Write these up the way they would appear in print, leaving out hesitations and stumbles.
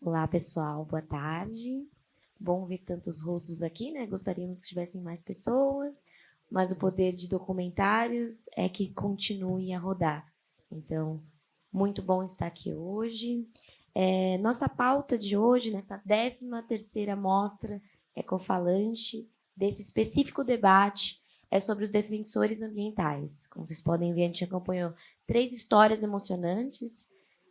Olá, pessoal. Boa tarde. Bom ver tantos rostos aqui, né? Gostaríamos que tivessem mais pessoas, mas o poder de documentários é que continue a rodar. Então, muito bom estar aqui hoje. Nossa pauta de hoje, nessa 13ª mostra Ecofalante, desse específico debate, é sobre os defensores ambientais. Como vocês podem ver, a gente acompanhou 3 histórias emocionantes,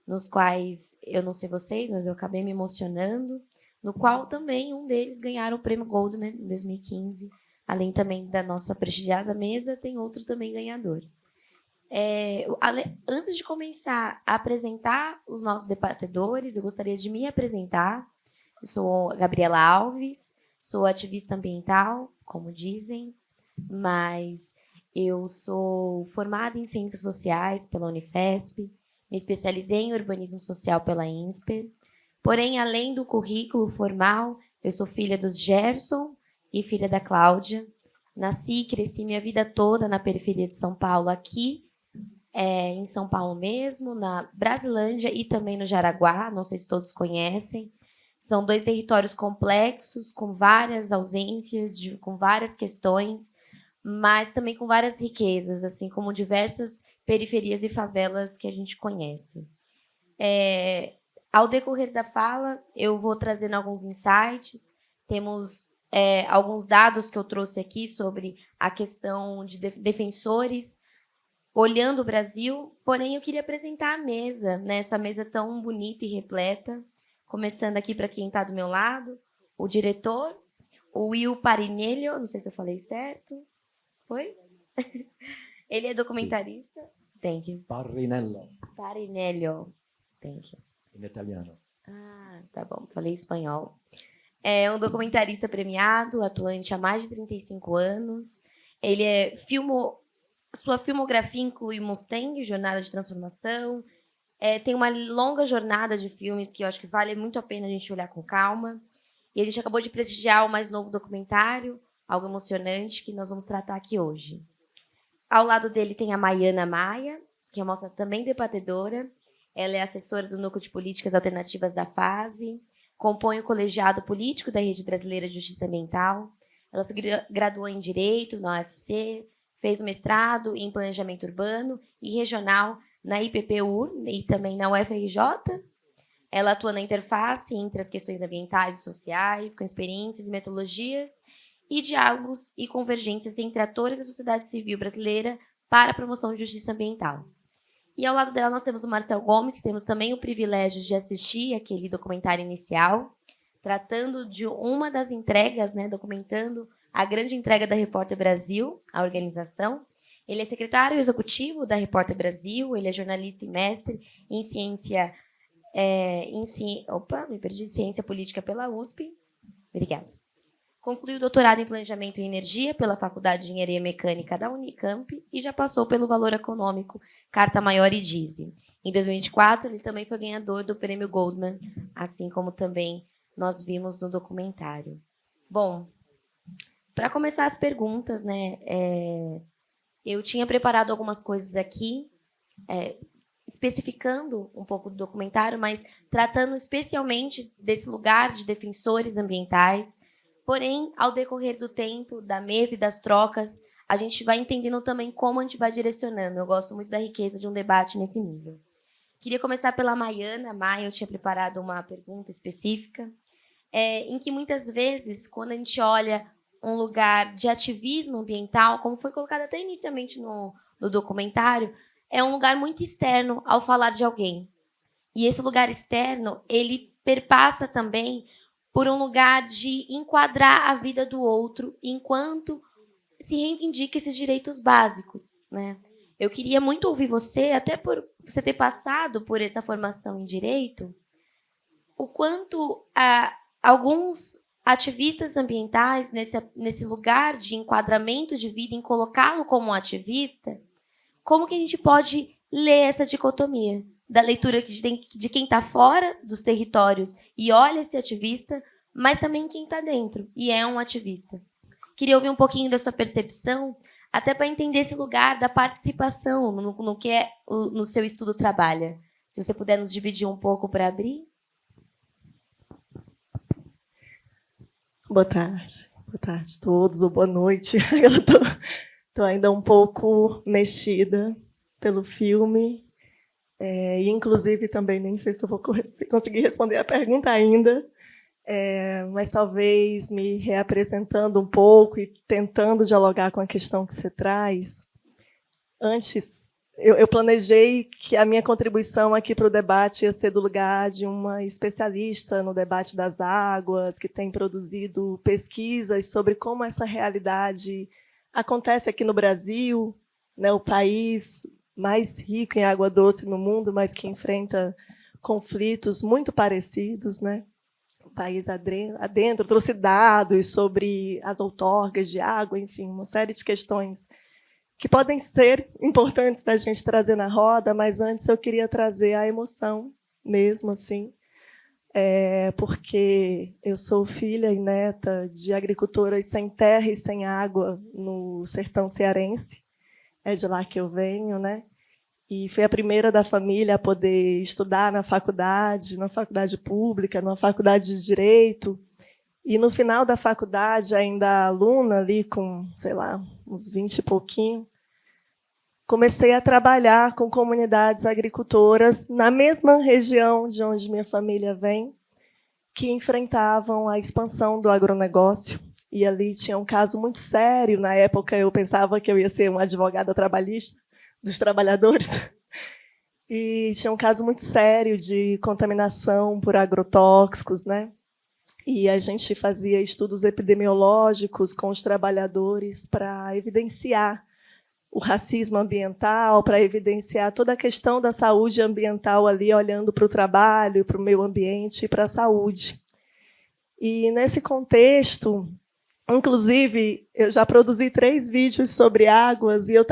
nos quais, eu não sei vocês, mas eu acabei me emocionando, no qual também um deles ganharam o prêmio Goldman em 2015. Além também da nossa prestigiosa mesa, tem outro também ganhador. Antes de começar a apresentar os nossos debatedores, eu gostaria de me apresentar. Eu sou a Gabriela Alves, sou ativista ambiental, como dizem, mas eu sou formada em Ciências Sociais pela Unifesp, me especializei em Urbanismo Social pela INSPER. Porém, além do currículo formal, eu sou filha dos Gerson e filha da Cláudia. Nasci e cresci minha vida toda na periferia de São Paulo, aqui em São Paulo mesmo, na Brasilândia e também no Jaraguá, não sei se todos conhecem. São 2 territórios complexos, com várias ausências, com várias questões, mas também com várias riquezas, assim como diversas periferias e favelas que a gente conhece. Ao decorrer da fala, eu vou trazendo alguns insights. Temos alguns dados que eu trouxe aqui sobre a questão de defensores olhando o Brasil, porém eu queria apresentar a mesa, né, essa mesa tão bonita e repleta, começando aqui para quem está do meu lado, o diretor, o Will Parinello, não sei se eu falei certo, foi? Ele é documentarista. Thank you. Parinello, Parinello. Thank you. in italiano. Ah, tá bom, falei espanhol. É um documentarista premiado, atuante há mais de 35 anos. Ele sua filmografia inclui Mustang, Jornada de Transformação. Tem uma longa jornada de filmes que eu acho que vale muito a pena a gente olhar com calma. E a gente acabou de prestigiar o mais novo documentário, algo emocionante, que nós vamos tratar aqui hoje. Ao lado dele tem a Maiana Maia, que é uma moça também debatedora. Ela é assessora do Núcleo de Políticas Alternativas da FASE, compõe o colegiado político da Rede Brasileira de Justiça Ambiental. Ela se graduou em Direito na UFC, fez o mestrado em Planejamento Urbano e Regional na IPPUR e também na UFRJ. Ela atua na interface entre as questões ambientais e sociais, com experiências e metodologias e diálogos e convergências entre atores da sociedade civil brasileira para a promoção de justiça ambiental. E ao lado dela nós temos o Marcel Gomes, que temos também o privilégio de assistir aquele documentário inicial, tratando de uma das entregas, né, documentando a grande entrega da Repórter Brasil, a organização. Ele é secretário executivo da Repórter Brasil, ele é jornalista e mestre em ciência ciência política pela USP. Obrigada. Concluiu o doutorado em Planejamento e Energia pela Faculdade de Engenharia Mecânica da Unicamp e já passou pelo Valor Econômico, Carta Maior e Dise. Em 2024, ele também foi ganhador do Prêmio Goldman, assim como também nós vimos no documentário. Bom, para começar as perguntas, né, eu tinha preparado algumas coisas aqui, especificando um pouco do documentário, mas tratando especialmente desse lugar de defensores ambientais. Porém, ao decorrer do tempo, da mesa e das trocas, a gente vai entendendo também como a gente vai direcionando. Eu gosto muito da riqueza de um debate nesse nível. Queria começar pela Maiana. Maia, eu tinha preparado uma pergunta específica, em que muitas vezes, quando a gente olha um lugar de ativismo ambiental, como foi colocado até inicialmente no documentário, é um lugar muito externo ao falar de alguém. E esse lugar externo, ele perpassa também por um lugar de enquadrar a vida do outro enquanto se reivindica esses direitos básicos, né? Eu queria muito ouvir você, até por você ter passado por essa formação em direito, o quanto alguns ativistas ambientais, nesse lugar de enquadramento de vida, em colocá-lo como um ativista, como que a gente pode ler essa dicotomia da leitura de quem está fora dos territórios e olha esse ativista, mas também quem está dentro e é um ativista? Queria ouvir um pouquinho da sua percepção, até para entender esse lugar da participação no que no seu estudo trabalha. Se você puder nos dividir um pouco para abrir. Boa tarde a todos, ou boa noite. Eu estou ainda um pouco mexida pelo filme, e inclusive também nem sei se eu vou conseguir responder a pergunta ainda, mas talvez me reapresentando um pouco e tentando dialogar com a questão que você traz. Antes, eu planejei que a minha contribuição aqui para o debate ia ser do lugar de uma especialista no debate das águas, que tem produzido pesquisas sobre como essa realidade acontece aqui no Brasil, né, o país mais rico em água doce no mundo, mas que enfrenta conflitos muito parecidos, né? O país adentro, trouxe dados sobre as outorgas de água, enfim, uma série de questões que podem ser importantes da gente trazer na roda, mas antes eu queria trazer a emoção mesmo, assim, porque eu sou filha e neta de agricultoras sem terra e sem água no sertão cearense, é de lá que eu venho, né? E fui a primeira da família a poder estudar na faculdade pública, numa faculdade de Direito, e no final da faculdade, ainda aluna ali com, sei lá, uns 20 e pouquinho, comecei a trabalhar com comunidades agricultoras na mesma região de onde minha família vem, que enfrentavam a expansão do agronegócio. E ali tinha um caso muito sério. Na época, eu pensava que eu ia ser uma advogada trabalhista dos trabalhadores. E tinha um caso muito sério de contaminação por agrotóxicos, né? E a gente fazia estudos epidemiológicos com os trabalhadores para evidenciar o racismo ambiental, para evidenciar toda a questão da saúde ambiental ali, olhando para o trabalho, para o meio ambiente e para a saúde. E, nesse contexto, inclusive, eu já produzi 3 vídeos sobre águas e eu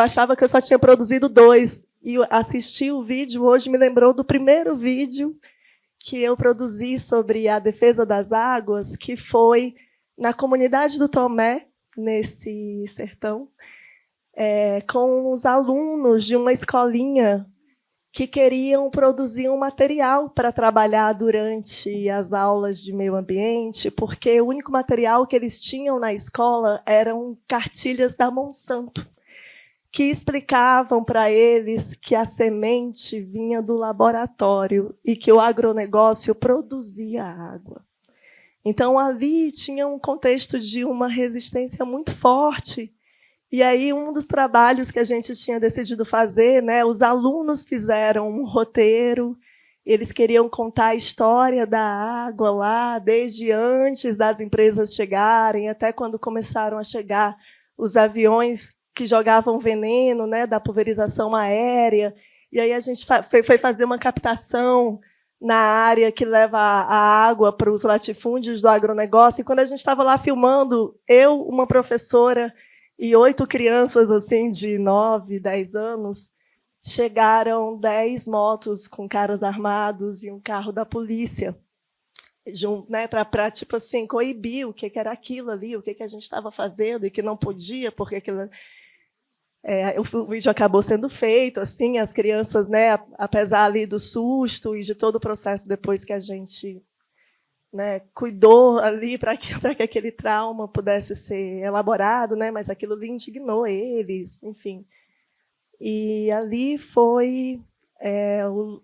achava que eu só tinha produzido 2. E assistir o vídeo hoje me lembrou do primeiro vídeo que eu produzi sobre a defesa das águas, que foi na comunidade do Tomé, nesse sertão, com os alunos de uma escolinha que queriam produzir um material para trabalhar durante as aulas de meio ambiente, porque o único material que eles tinham na escola eram cartilhas da Monsanto, que explicavam para eles que a semente vinha do laboratório e que o agronegócio produzia água. Então, ali tinha um contexto de uma resistência muito forte. E aí, um dos trabalhos que a gente tinha decidido fazer, né, os alunos fizeram um roteiro, eles queriam contar a história da água lá, desde antes das empresas chegarem, até quando começaram a chegar os aviões que jogavam veneno, né, da pulverização aérea. E aí a gente foi fazer uma captação na área que leva a água para os latifúndios do agronegócio. E quando a gente estava lá filmando, eu, uma professora e 8 crianças assim, de 9, 10 anos, chegaram 10 motos com caras armados e um carro da polícia, né, para tipo assim, coibir o que era aquilo ali, o que a gente estava fazendo e que não podia, porque aquilo... o vídeo acabou sendo feito, assim, as crianças, né, apesar ali do susto e de todo o processo depois que a gente, né, cuidou ali para que aquele trauma pudesse ser elaborado, né, mas aquilo ali indignou eles, enfim. E ali foi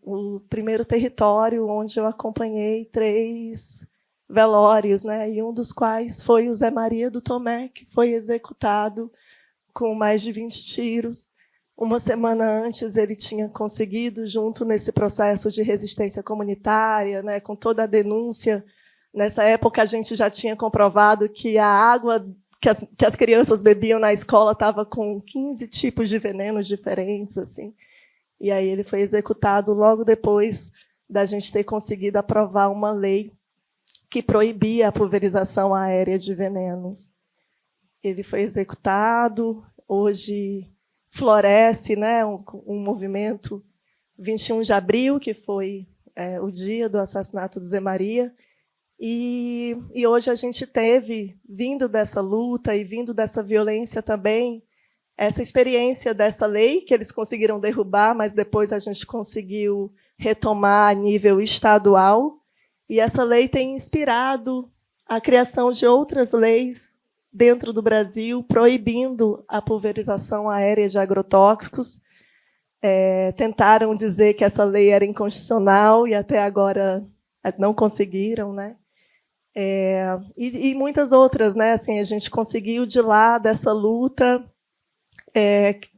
o primeiro território onde eu acompanhei 3 velórios, né, e um dos quais foi o Zé Maria do Tomé, que foi executado com mais de 20 tiros. Uma semana antes, ele tinha conseguido, junto nesse processo de resistência comunitária, né, com toda a denúncia. Nessa época, a gente já tinha comprovado que a água que as crianças bebiam na escola estava com 15 tipos de venenos diferentes, assim. E aí ele foi executado logo depois da gente ter conseguido aprovar uma lei que proibia a pulverização aérea de venenos. Ele foi executado, hoje floresce, né, um movimento 21 de abril, que foi o dia do assassinato do Zé Maria, e hoje a gente teve, vindo dessa luta e vindo dessa violência também, essa experiência dessa lei, que eles conseguiram derrubar, mas depois a gente conseguiu retomar a nível estadual, e essa lei tem inspirado a criação de outras leis dentro do Brasil, proibindo a pulverização aérea de agrotóxicos. Tentaram dizer que essa lei era inconstitucional e até agora não conseguiram, né? E muitas outras, né? Assim, a gente conseguiu, de lá dessa luta,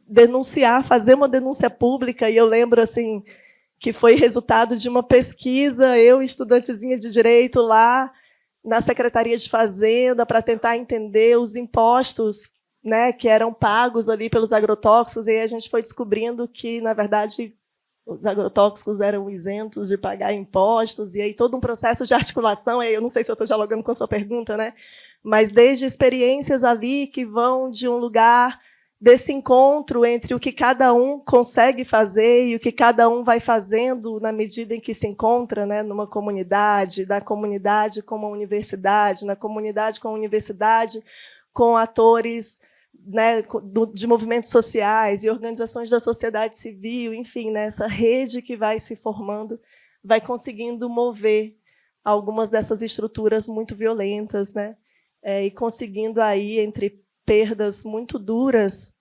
denunciar, fazer uma denúncia pública, e eu lembro assim, que foi resultado de uma pesquisa, eu, estudantezinha de Direito, lá na Secretaria de Fazenda, para tentar entender os impostos, né, que eram pagos ali pelos agrotóxicos, e aí a gente foi descobrindo que, na verdade, os agrotóxicos eram isentos de pagar impostos, e aí todo um processo de articulação, aí eu não sei se eu estou dialogando com a sua pergunta, né, mas desde experiências ali que vão de um lugar desse encontro entre o que cada um consegue fazer e o que cada um vai fazendo na medida em que se encontra, né, numa comunidade, da comunidade com uma universidade, na comunidade com a universidade, com atores, né, de movimentos sociais e organizações da sociedade civil, enfim, né, essa rede que vai se formando, vai conseguindo mover algumas dessas estruturas muito violentas, né, e conseguindo aí, entre perdas muito duras,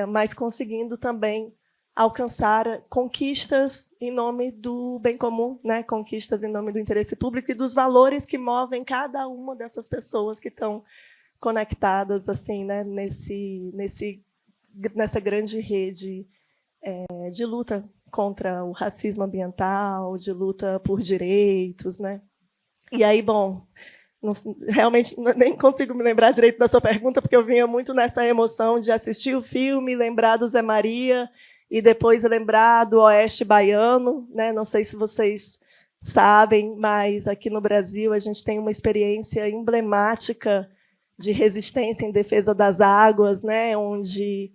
mas conseguindo também alcançar conquistas em nome do bem comum, né? Conquistas em nome do interesse público e dos valores que movem cada uma dessas pessoas que estão conectadas assim, né? Nessa grande rede de luta contra o racismo ambiental, de luta por direitos, né? E aí, bom, realmente nem consigo me lembrar direito da sua pergunta, porque eu vinha muito nessa emoção de assistir o filme, lembrar do Zé Maria e depois lembrar do Oeste Baiano, né? Não sei se vocês sabem, mas aqui no Brasil a gente tem uma experiência emblemática de resistência em defesa das águas, né? Onde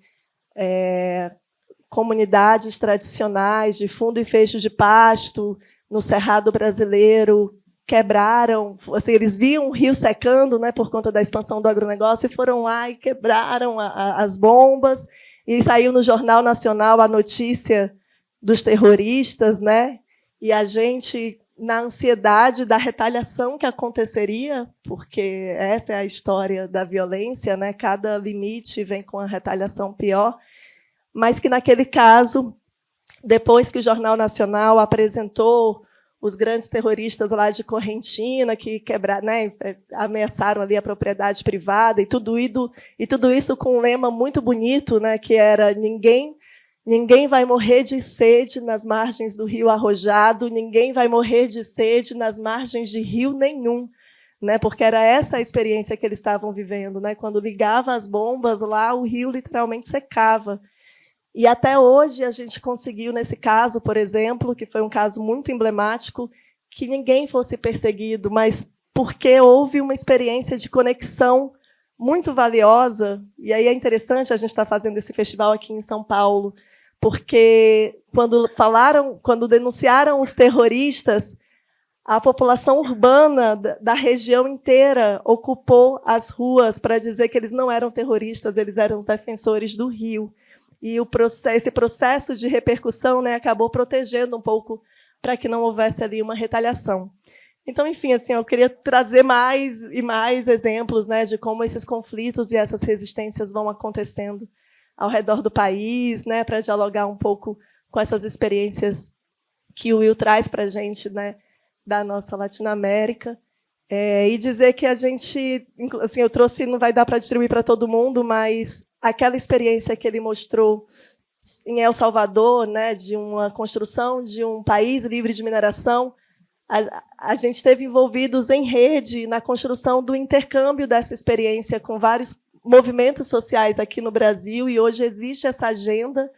comunidades tradicionais de fundo e fecho de pasto no Cerrado brasileiro quebraram, assim, eles viam o rio secando, né, por conta da expansão do agronegócio, e foram lá e quebraram as bombas, e saiu no Jornal Nacional a notícia dos terroristas, né, e a gente, na ansiedade da retaliação que aconteceria, porque essa é a história da violência, né, cada limite vem com a retaliação pior, mas que, naquele caso, depois que o Jornal Nacional apresentou os grandes terroristas lá de Correntina, que quebraram, né, ameaçaram ali a propriedade privada, e tudo isso com um lema muito bonito, né, que era ninguém vai morrer de sede nas margens do rio Arrojado, ninguém vai morrer de sede nas margens de rio nenhum, né, porque era essa a experiência que eles estavam vivendo, né, quando ligava as bombas lá, o rio literalmente secava. E até hoje a gente conseguiu, nesse caso, por exemplo, que foi um caso muito emblemático, que ninguém fosse perseguido, mas porque houve uma experiência de conexão muito valiosa. E aí é interessante a gente estar fazendo esse festival aqui em São Paulo, porque quando denunciaram os terroristas, a população urbana da região inteira ocupou as ruas para dizer que eles não eram terroristas, eles eram os defensores do rio. E esse processo de repercussão, né, acabou protegendo um pouco para que não houvesse ali uma retaliação. Então, enfim, assim, eu queria trazer mais e mais exemplos, né, de como esses conflitos e essas resistências vão acontecendo ao redor do país, né, para dialogar um pouco com essas experiências que o Will traz para a gente, né, da nossa Latinoamérica. E dizer que a gente, assim, eu trouxe, não vai dar para distribuir para todo mundo, mas aquela experiência que ele mostrou em El Salvador, né, de uma construção de um país livre de mineração, a gente esteve envolvidos em rede na construção do intercâmbio dessa experiência com vários movimentos sociais aqui no Brasil, e hoje existe essa agenda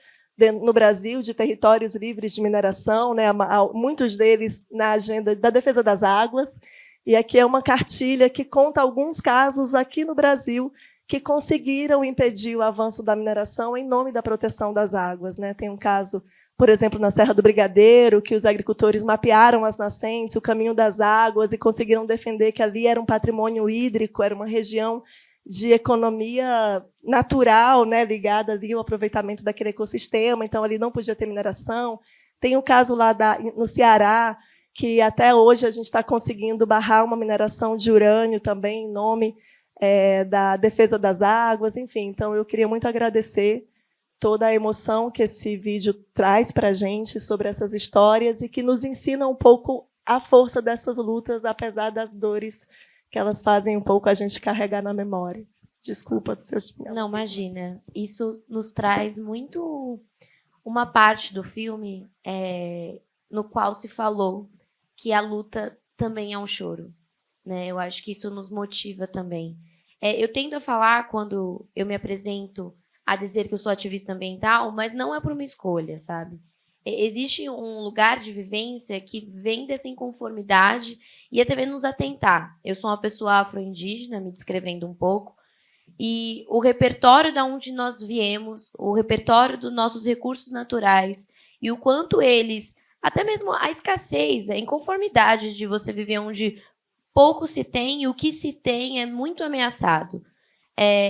no Brasil de territórios livres de mineração, né, muitos deles na agenda da defesa das águas. E aqui é uma cartilha que conta alguns casos aqui no Brasil que conseguiram impedir o avanço da mineração em nome da proteção das águas, né? Tem um caso, por exemplo, na Serra do Brigadeiro, que os agricultores mapearam as nascentes, o caminho das águas, e conseguiram defender que ali era um patrimônio hídrico, era uma região de economia natural, né, ligada ali ao aproveitamento daquele ecossistema, então ali não podia ter mineração. Tem um caso lá no Ceará, que até hoje a gente está conseguindo barrar uma mineração de urânio também, em nome da defesa das águas, enfim. Então, eu queria muito agradecer toda a emoção que esse vídeo traz para a gente sobre essas histórias e que nos ensina um pouco a força dessas lutas, apesar das dores que elas fazem um pouco a gente carregar na memória. Desculpa se eu... Não, imagina. Isso nos traz muito uma parte do filme no qual se falou que a luta também é um choro, né? Eu acho que isso nos motiva também. Eu tendo a falar, quando eu me apresento, a dizer que eu sou ativista ambiental, mas não é por uma escolha, sabe? Existe um lugar de vivência que vem dessa inconformidade e até mesmo nos atentar. Eu sou uma pessoa afro-indígena, me descrevendo um pouco, e o repertório de onde nós viemos, o repertório dos nossos recursos naturais e o quanto eles, até mesmo a escassez, a inconformidade de você viver onde pouco se tem e o que se tem é muito ameaçado.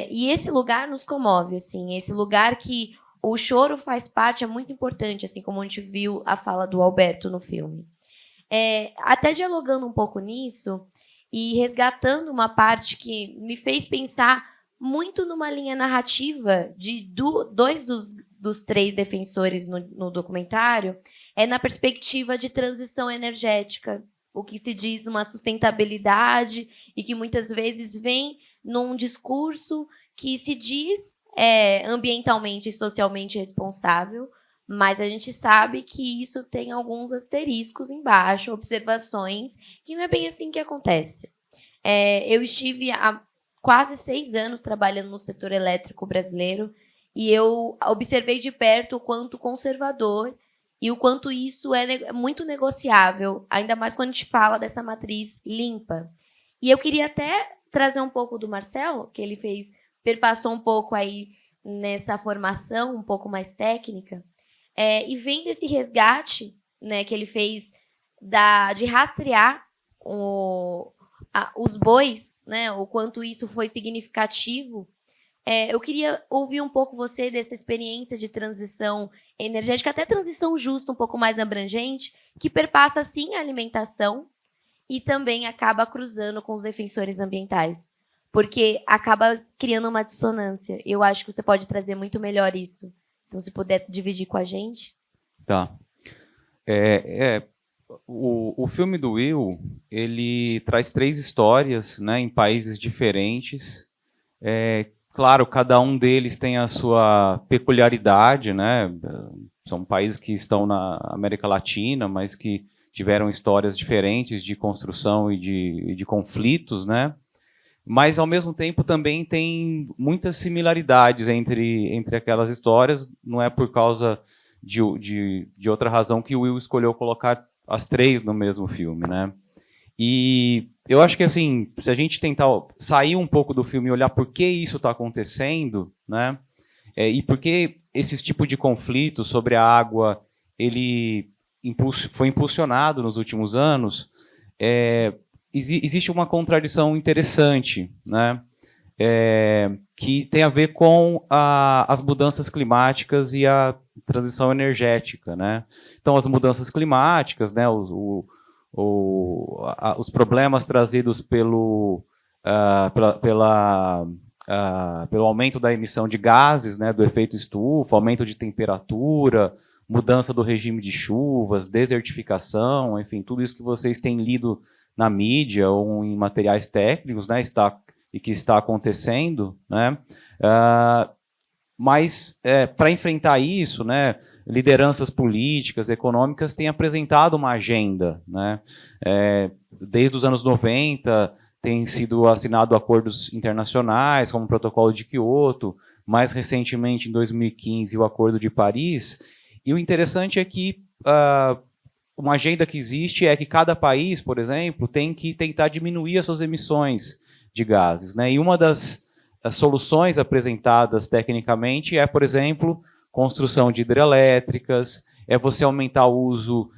E esse lugar nos comove, assim, esse lugar que o choro faz parte, é muito importante, assim como a gente viu a fala do Alberto no filme. Até dialogando um pouco nisso e resgatando uma parte que me fez pensar muito numa linha narrativa de dois dos três defensores no documentário, na perspectiva de transição energética, o que se diz uma sustentabilidade e que muitas vezes vem num discurso que se diz ambientalmente e socialmente responsável, mas a gente sabe que isso tem alguns asteriscos embaixo, observações, que não é bem assim que acontece. Eu estive há quase 6 anos trabalhando no setor elétrico brasileiro e eu observei de perto o quanto conservador e o quanto isso é muito negociável, ainda mais quando a gente fala dessa matriz limpa. E eu queria até trazer um pouco do Marcel, que ele perpassou um pouco aí nessa formação um pouco mais técnica, e vendo esse resgate, né, que ele fez de rastrear os bois, né, o quanto isso foi significativo. Eu queria ouvir um pouco você dessa experiência de transição energética, até transição justa, um pouco mais abrangente, que perpassa, sim, a alimentação e também acaba cruzando com os defensores ambientais, porque acaba criando uma dissonância. Eu acho que você pode trazer muito melhor isso. Então, se puder dividir com a gente. Tá. O filme do Will, ele traz 3 histórias, né, em países diferentes. Claro, cada um deles tem a sua peculiaridade, né? São países que estão na América Latina, mas que tiveram histórias diferentes de construção e de conflitos, né? Mas, ao mesmo tempo, também tem muitas similaridades entre aquelas histórias. Não é por causa de outra razão que o Will escolheu colocar as 3 no mesmo filme, né? E eu acho que, assim, se a gente tentar sair um pouco do filme e olhar por que isso está acontecendo, né? E por que esse tipo de conflito sobre a água ele foi impulsionado nos últimos anos, existe uma contradição interessante, né? Que tem a ver com as mudanças climáticas e a transição energética, né? Então, as mudanças climáticas, né, os problemas trazidos pelo aumento da emissão de gases, né, do efeito estufa, aumento de temperatura, mudança do regime de chuvas, desertificação, enfim, tudo isso que vocês têm lido na mídia ou em materiais técnicos, né, que está acontecendo, né? Mas, para enfrentar isso, né, lideranças políticas, econômicas têm apresentado uma agenda, né? Desde os anos 90, tem sido assinado acordos internacionais, como o Protocolo de Quioto, mais recentemente, em 2015, o Acordo de Paris. E o interessante é que uma agenda que existe é que cada país, por exemplo, tem que tentar diminuir as suas emissões de gases, né? E uma das soluções apresentadas tecnicamente por exemplo, construção de hidrelétricas, você aumentar o uso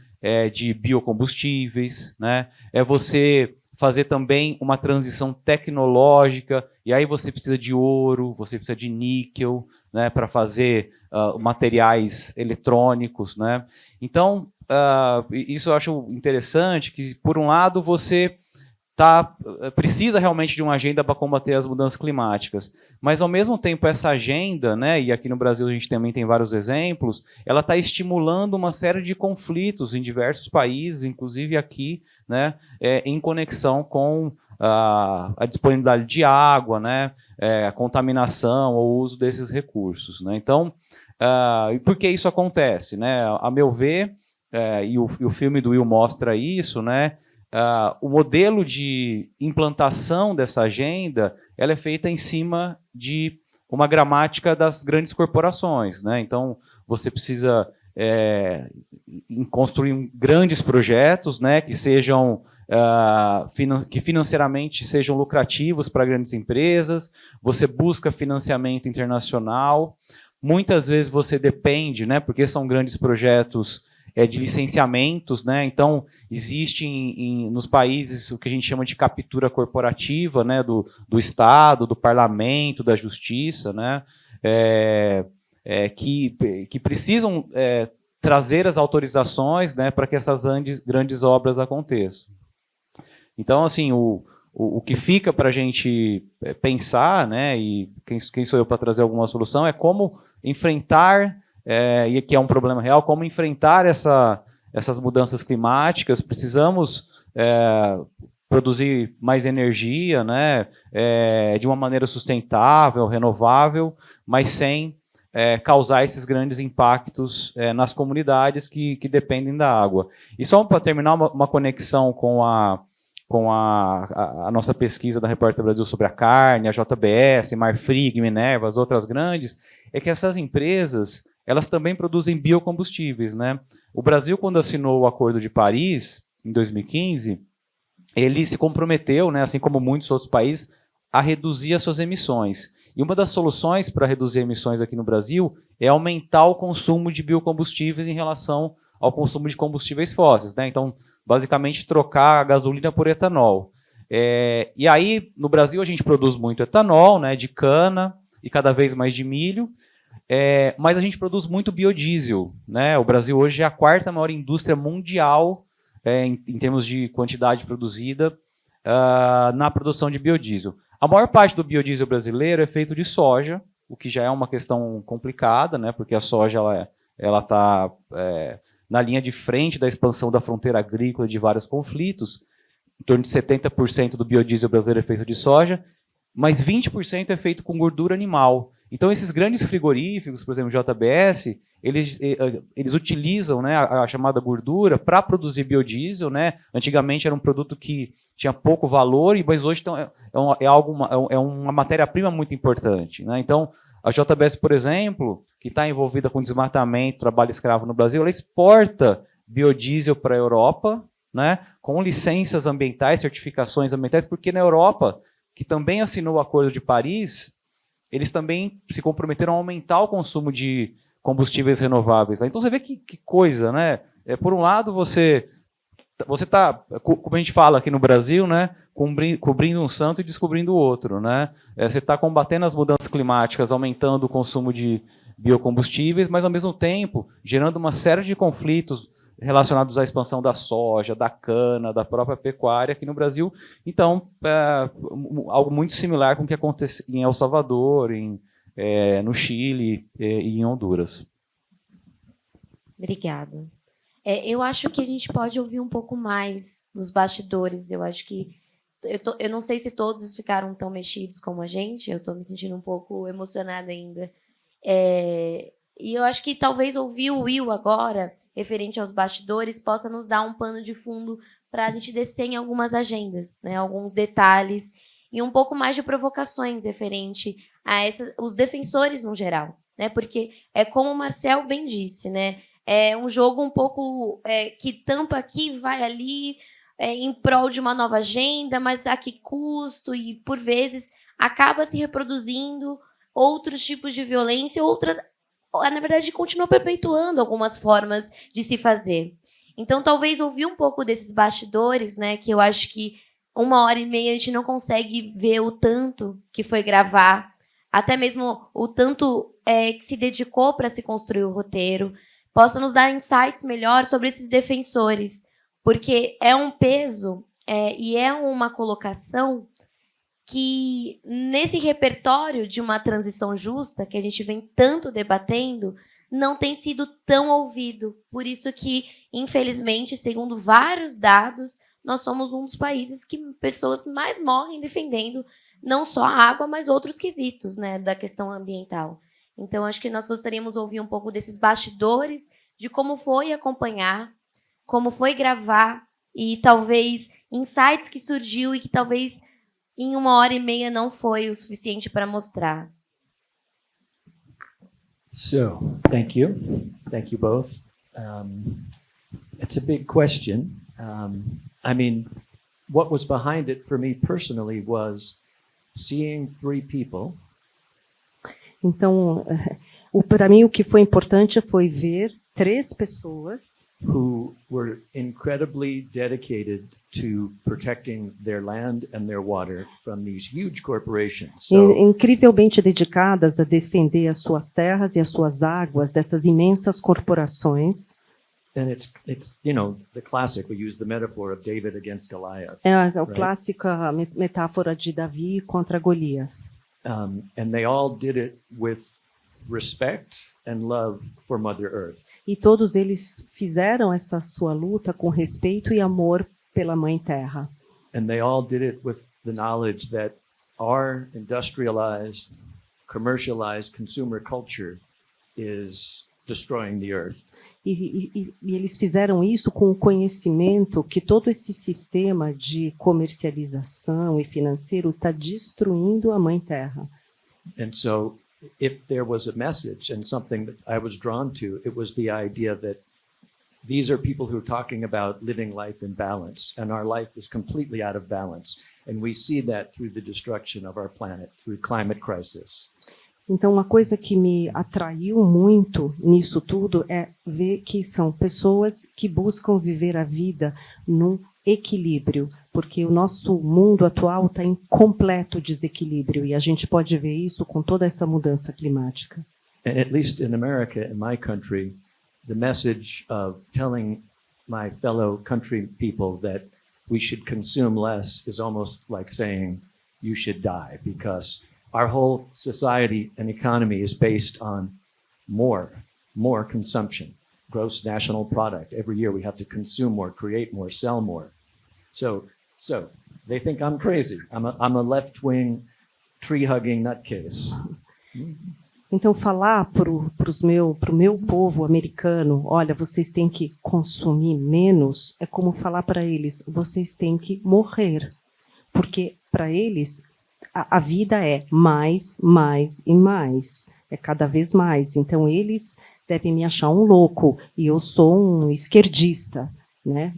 de biocombustíveis, né? Você fazer também uma transição tecnológica, e aí você precisa de ouro, você precisa de níquel, né, para fazer materiais eletrônicos, né? Então, isso eu acho interessante, que, por um lado, você precisa realmente de uma agenda para combater as mudanças climáticas, mas, ao mesmo tempo, essa agenda, né, e aqui no Brasil a gente também tem vários exemplos, ela está estimulando uma série de conflitos em diversos países, inclusive aqui, né, em conexão com a disponibilidade de água, né, a contaminação ou o uso desses recursos, né? Então, e por que isso acontece, né? A meu ver, e o filme do Will mostra isso, né? O modelo de implantação dessa agenda, ela é feita em cima de uma gramática das grandes corporações, né? Então, você precisa construir grandes projetos, né, que sejam que financeiramente sejam lucrativos para grandes empresas. Você busca financiamento internacional. Muitas vezes você depende, né, porque são grandes projetos de licenciamentos, né? Então, existe nos países o que a gente chama de captura corporativa, né? Do Estado, do Parlamento, da Justiça, né? Que precisam trazer as autorizações, né, para que essas grandes obras aconteçam. Então, assim, o que fica para a gente pensar, né, e quem sou eu para trazer alguma solução, é como enfrentar, e que é um problema real, como enfrentar essas mudanças climáticas. Precisamos produzir mais energia, né, de uma maneira sustentável, renovável, mas sem causar esses grandes impactos nas comunidades que dependem da água. E só para terminar, uma conexão com a nossa pesquisa da Repórter Brasil sobre a carne, a JBS, Marfrig, Minerva, as outras grandes, é que essas empresas, elas também produzem biocombustíveis, né? O Brasil, quando assinou o Acordo de Paris, em 2015, ele se comprometeu, né, assim como muitos outros países, a reduzir as suas emissões. E uma das soluções para reduzir emissões aqui no Brasil é aumentar o consumo de biocombustíveis em relação ao consumo de combustíveis fósseis, né? Então, basicamente, trocar a gasolina por etanol. E aí, no Brasil, a gente produz muito etanol, né, de cana e cada vez mais de milho, mas a gente produz muito biodiesel, né? O Brasil hoje é a quarta maior indústria mundial em termos de quantidade produzida na produção de biodiesel. A maior parte do biodiesel brasileiro é feito de soja, o que já é uma questão complicada, né, porque a soja ela está na linha de frente da expansão da fronteira agrícola de vários conflitos. Em torno de 70% do biodiesel brasileiro é feito de soja, mas 20% é feito com gordura animal. Então, esses grandes frigoríficos, por exemplo, JBS, eles utilizam, né, a chamada gordura para produzir biodiesel, né? Antigamente era um produto que tinha pouco valor, mas hoje é uma matéria-prima muito importante, né? Então, a JBS, por exemplo, que está envolvida com desmatamento, trabalho escravo no Brasil, ela exporta biodiesel para a Europa, né, com licenças ambientais, certificações ambientais, porque na Europa, que também assinou o Acordo de Paris, eles também se comprometeram a aumentar o consumo de combustíveis renováveis. Então, você vê que coisa, né? Por um lado, você está, como a gente fala aqui no Brasil, né, cobrindo um santo e descobrindo o outro, né? Você está combatendo as mudanças climáticas, aumentando o consumo de biocombustíveis, mas, ao mesmo tempo, gerando uma série de conflitos relacionados à expansão da soja, da cana, da própria pecuária aqui no Brasil. Então, algo muito similar com o que acontece em El Salvador, no Chile e em Honduras. Obrigada. Eu acho que a gente pode ouvir um pouco mais dos bastidores. Eu acho que eu não sei se todos ficaram tão mexidos como a gente. Eu estou me sentindo um pouco emocionada ainda. E eu acho que talvez ouvir o Will agora, referente aos bastidores, possa nos dar um pano de fundo para a gente descer em algumas agendas, né, alguns detalhes e um pouco mais de provocações referente a os defensores no geral, né? Porque como o Marcel bem disse, né? É um jogo um pouco que tampa aqui, vai ali, em prol de uma nova agenda, mas a que custo? E, por vezes, acaba se reproduzindo outros tipos de violência, na verdade, continua perpetuando algumas formas de se fazer. Então, talvez ouvir um pouco desses bastidores, né, que eu acho que 1h30 a gente não consegue ver o tanto que foi gravar, até mesmo o tanto que se dedicou para se construir o roteiro, possa nos dar insights melhores sobre esses defensores, porque é um peso e é uma colocação que, nesse repertório de uma transição justa, que a gente vem tanto debatendo, não tem sido tão ouvido. Por isso que, infelizmente, segundo vários dados, nós somos um dos países que pessoas mais morrem defendendo não só a água, mas outros quesitos, né, da questão ambiental. Então, acho que nós gostaríamos de ouvir um pouco desses bastidores, de como foi acompanhar, como foi gravar, e talvez insights que surgiu e que talvez em 1h30 não foi o suficiente para mostrar. So, thank you. Thank you both. It's a big question. I mean, what was behind it for me personally was seeing 3 people. Então, para mim o que foi importante foi ver 3 pessoas who were incredibly dedicated to protecting their land and their water from these huge corporations. So, incrivelmente dedicadas a defender as suas terras e as suas águas dessas imensas corporações. and it's you know, the classic, we use the metaphor of David against Goliath. É a right? clássica metáfora de Davi contra Golias. And they all did it with respect and love for Mother Earth. E todos eles fizeram essa sua luta com respeito e amor pela Mãe Terra. And they all did it with the knowledge that our industrialized, commercialized consumer culture is destroying the earth. E eles fizeram isso com o conhecimento que todo esse sistema de comercialização e financeiro está destruindo a Mãe Terra. And so if there was a message and something that I was drawn to, it was the idea that these are people who are talking about living life in balance, and our life is completely out of balance. And we see that through the destruction of our planet, through climate crisis. Então, uma coisa que me atraiu muito nisso tudo é ver que são pessoas que buscam viver a vida num equilíbrio, porque o nosso mundo atual está em completo desequilíbrio, e a gente pode ver isso com toda essa mudança climática. And at least in America, in my country, the message of telling my fellow country people that we should consume less is almost like saying you should die, because our whole society and economy is based on more consumption, gross national product. Every year we have to consume more, create more, sell more. So they think I'm crazy. I'm a left-wing, tree-hugging nutcase. Então, falar pro meu povo americano, olha, vocês têm que consumir menos, é como falar para eles, vocês têm que morrer. Porque, para eles, a vida é mais, mais e mais. É cada vez mais. Então, eles devem me achar um louco, e eu sou um esquerdista, né?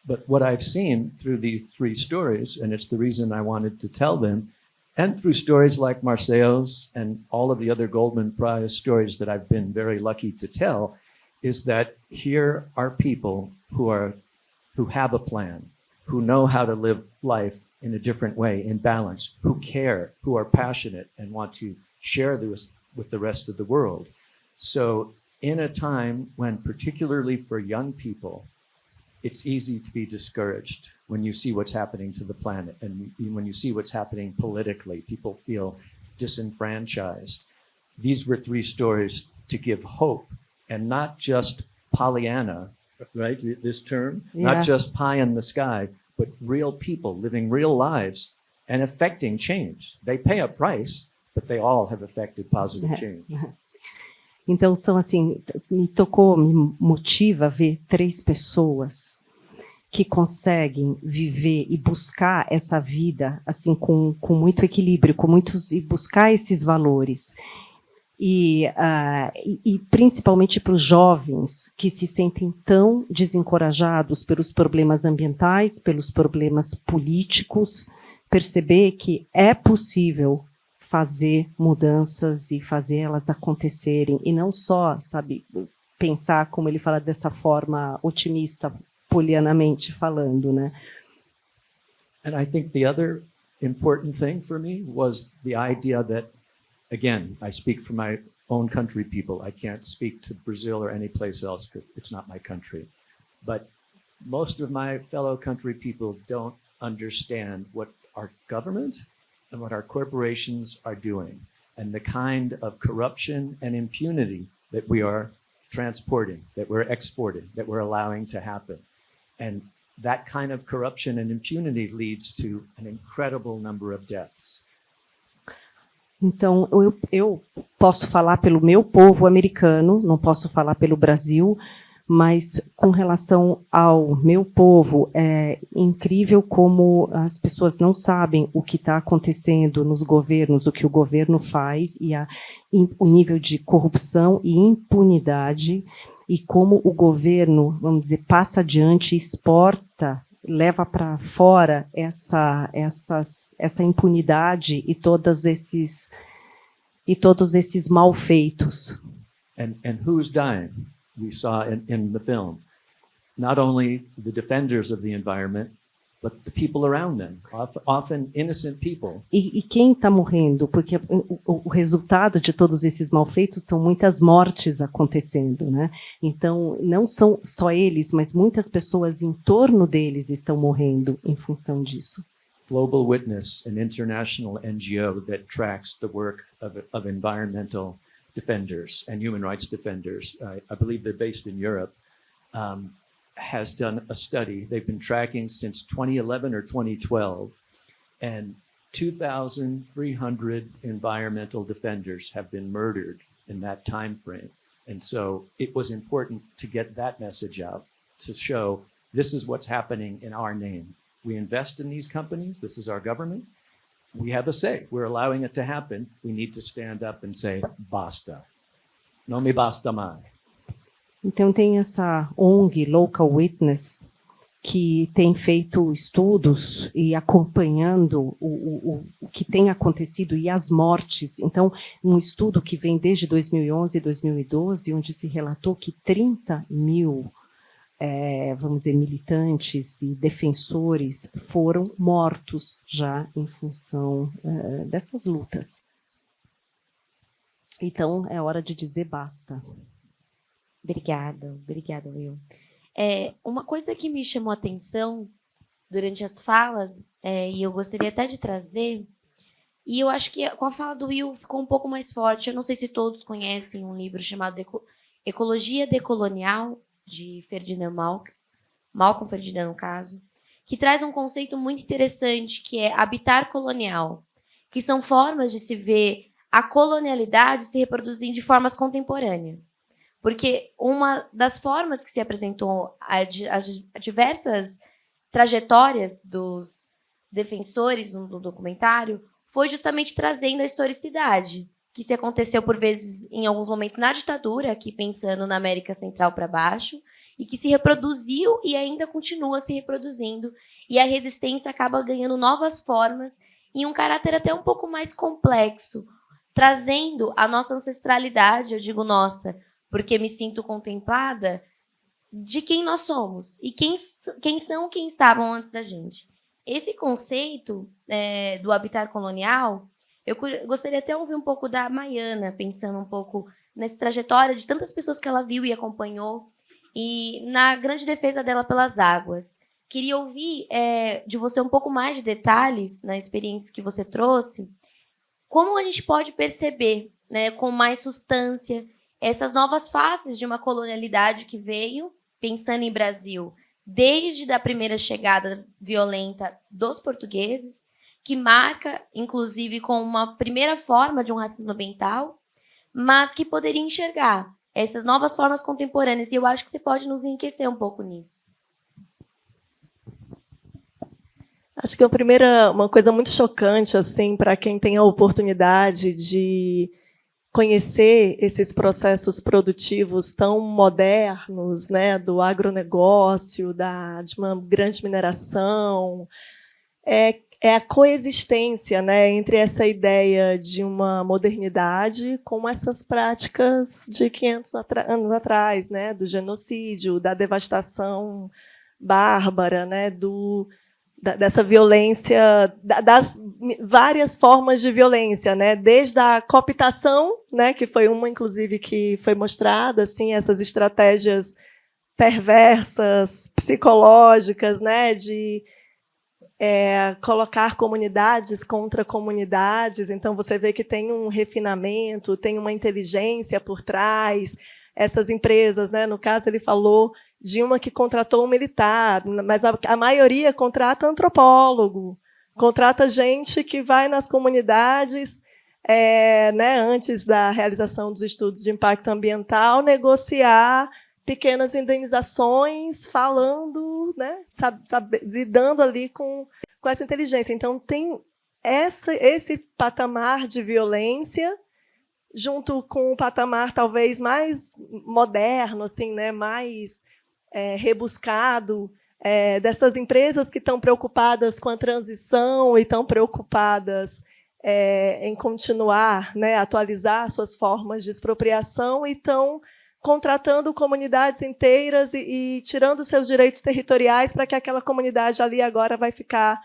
But what I've seen through these 3 stories, and it's the reason I wanted to tell them, and through stories like Marceo's and all of the other Goldman Prize stories that I've been very lucky to tell, is that here are people who have a plan, who know how to live life in a different way, in balance, who care, who are passionate and want to share this with the rest of the world. So in a time when, particularly for young people, it's easy to be discouraged when you see what's happening to the planet and when you see what's happening politically. People feel disenfranchised. These were 3 stories to give hope, and not just Pollyanna, right, this term? Yeah. Not just pie in the sky, but real people living real lives and affecting change. They pay a price, but they all have affected positive change. Então, são assim, me motiva ver 3 pessoas que conseguem viver e buscar essa vida assim com muito equilíbrio, e buscar esses valores. E principalmente para os jovens que se sentem tão desencorajados pelos problemas ambientais, pelos problemas políticos, perceber que é possível fazer mudanças e fazer elas acontecerem, e não só, sabe, pensar, como ele fala, dessa forma otimista, polianamente falando, né? And I think the other important thing for me was the idea that, again, I speak from my own country people. I can't speak to Brazil or any place else because it's not my country. But most of my fellow country people don't understand what our government and what our corporations are doing and the kind of corruption and impunity that we are transporting, that we're exporting, that we're allowing to happen. And that kind of corruption and impunity leads to an incredible number of deaths. Então, eu posso falar pelo meu povo americano, não posso falar pelo Brasil, mas com relação ao meu povo, é incrível como as pessoas não sabem o que está acontecendo nos governos, o que o governo faz, e o nível de corrupção e impunidade, e como o governo, vamos dizer, passa adiante, exporta, leva para fora essa impunidade e todos esses malfeitos. And who's dying? We saw in the film, not only the defenders of the environment, but the people around them, often innocent people. E quem está morrendo? Porque o resultado de todos esses malfeitos são muitas mortes acontecendo, né? Então, não são só eles, mas muitas pessoas em torno deles estão morrendo em função disso. Global Witness, an international NGO that tracks the work of environmental defenders and human rights defenders, I believe they're based in Europe, has done a study. They've been tracking since 2011 or 2012, and 2,300 environmental defenders have been murdered in that time frame. And so it was important to get that message out, to show this is what's happening in our name. We invest in these companies. This is our government. We have a say. We're allowing it to happen. We need to stand up and say, basta. Não me basta mais. Então, tem essa ONG, Local Witness, que tem feito estudos e acompanhando o que tem acontecido e as mortes. Então, um estudo que vem desde 2011 e 2012, onde se relatou que 30 mil vamos dizer, militantes e defensores foram mortos já em função dessas lutas. Então, é hora de dizer basta. Obrigada, Will. Uma coisa que me chamou a atenção durante as falas, e eu gostaria até de trazer, e eu acho que com a fala do Will ficou um pouco mais forte. Eu não sei se todos conhecem um livro chamado Ecologia Decolonial, de Ferdinand Marx, Malcolm Ferdinand, no caso, que traz um conceito muito interessante, que é habitar colonial, que são formas de se ver a colonialidade se reproduzindo de formas contemporâneas. Porque uma das formas que se apresentou as diversas trajetórias dos defensores no documentário foi justamente trazendo a historicidade, que se aconteceu por vezes em alguns momentos na ditadura, aqui pensando na América Central para baixo, e que se reproduziu e ainda continua se reproduzindo, e a resistência acaba ganhando novas formas e um caráter até um pouco mais complexo, trazendo a nossa ancestralidade, eu digo nossa, porque me sinto contemplada, de quem nós somos e quem estavam antes da gente. Esse conceito do habitar colonial, eu gostaria até de ouvir um pouco da Maiana, pensando um pouco nessa trajetória de tantas pessoas que ela viu e acompanhou, e na grande defesa dela pelas águas. Queria ouvir de você um pouco mais de detalhes na experiência que você trouxe, como a gente pode perceber, né, com mais substância, essas novas faces de uma colonialidade que veio, pensando em Brasil, desde a primeira chegada violenta dos portugueses, que marca, inclusive, com uma primeira forma de um racismo ambiental, mas que poderia enxergar essas novas formas contemporâneas. E eu acho que você pode nos enriquecer um pouco nisso. Acho que uma coisa muito chocante, assim, para quem tem a oportunidade de conhecer esses processos produtivos tão modernos, né, do agronegócio, de uma grande mineração, é a coexistência, né, entre essa ideia de uma modernidade com essas práticas de 500 anos atrás, né, do genocídio, da devastação bárbara, né, dessa violência, das várias formas de violência, né? Desde a cooptação, né, que foi uma, inclusive, que foi mostrada, assim, essas estratégias perversas, psicológicas, né, de colocar comunidades contra comunidades. Então, você vê que tem um refinamento, tem uma inteligência por trás. Essas empresas, né, no caso, ele falou de uma que contratou um militar, mas a maioria contrata antropólogo, contrata gente que vai nas comunidades, né, antes da realização dos estudos de impacto ambiental, negociar pequenas indenizações, falando, né, lidando ali com essa inteligência. Então, tem esse patamar de violência, junto com um patamar talvez mais moderno, assim, né, mais rebuscado, dessas empresas que estão preocupadas com a transição e estão preocupadas em continuar, né, atualizar suas formas de expropriação e estão contratando comunidades inteiras e tirando seus direitos territoriais para que aquela comunidade ali agora vai ficar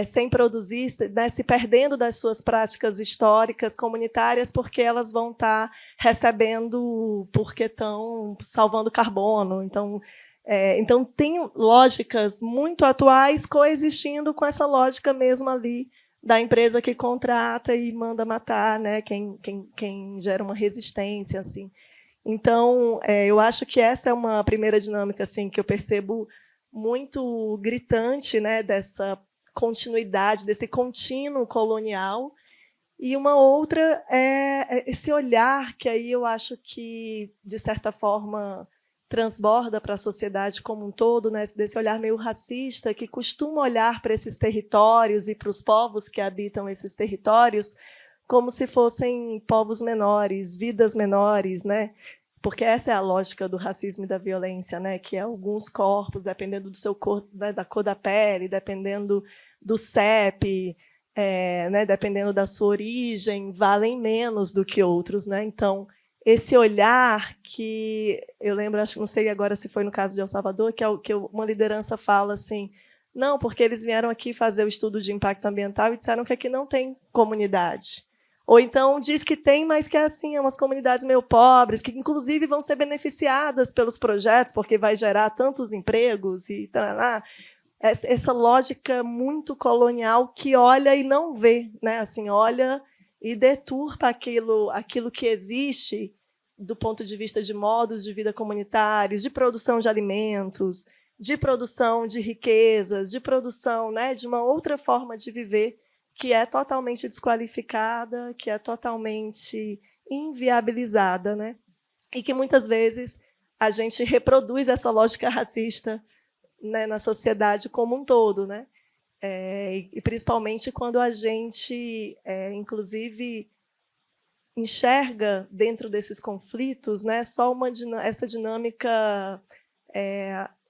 sem produzir, né, se perdendo das suas práticas históricas comunitárias, porque elas vão estar recebendo porque estão salvando carbono. Então tem lógicas muito atuais coexistindo com essa lógica mesmo ali da empresa que contrata e manda matar, né, quem gera uma resistência, assim. Então, eu acho que essa é uma primeira dinâmica, assim, que eu percebo muito gritante, né, dessa continuidade, desse contínuo colonial. E uma outra é esse olhar que aí eu acho que, de certa forma, transborda para a sociedade como um todo, né, desse olhar meio racista, que costuma olhar para esses territórios e para os povos que habitam esses territórios como se fossem povos menores, vidas menores, né? Porque essa é a lógica do racismo e da violência, né? Que alguns corpos, dependendo do seu corpo, né, da cor da pele, dependendo do CEP, né, dependendo da sua origem, valem menos do que outros, né? Então, esse olhar que eu lembro, acho que não sei agora se foi no caso de El Salvador, que uma liderança fala assim: não, porque eles vieram aqui fazer o estudo de impacto ambiental e disseram que aqui não tem comunidade. Ou então diz que tem, mas que assim, umas comunidades meio pobres, que inclusive vão ser beneficiadas pelos projetos, porque vai gerar tantos empregos e tal. Essa lógica muito colonial que olha e não vê, né? Assim, olha e deturpa aquilo que existe do ponto de vista de modos de vida comunitários, de produção de alimentos, de produção de riquezas, de produção, né, de uma outra forma de viver que é totalmente desqualificada, que é totalmente inviabilizada, né? E que muitas vezes a gente reproduz essa lógica racista, né, na sociedade como um todo, né? E principalmente quando a gente, inclusive, enxerga dentro desses conflitos, né, só essa dinâmica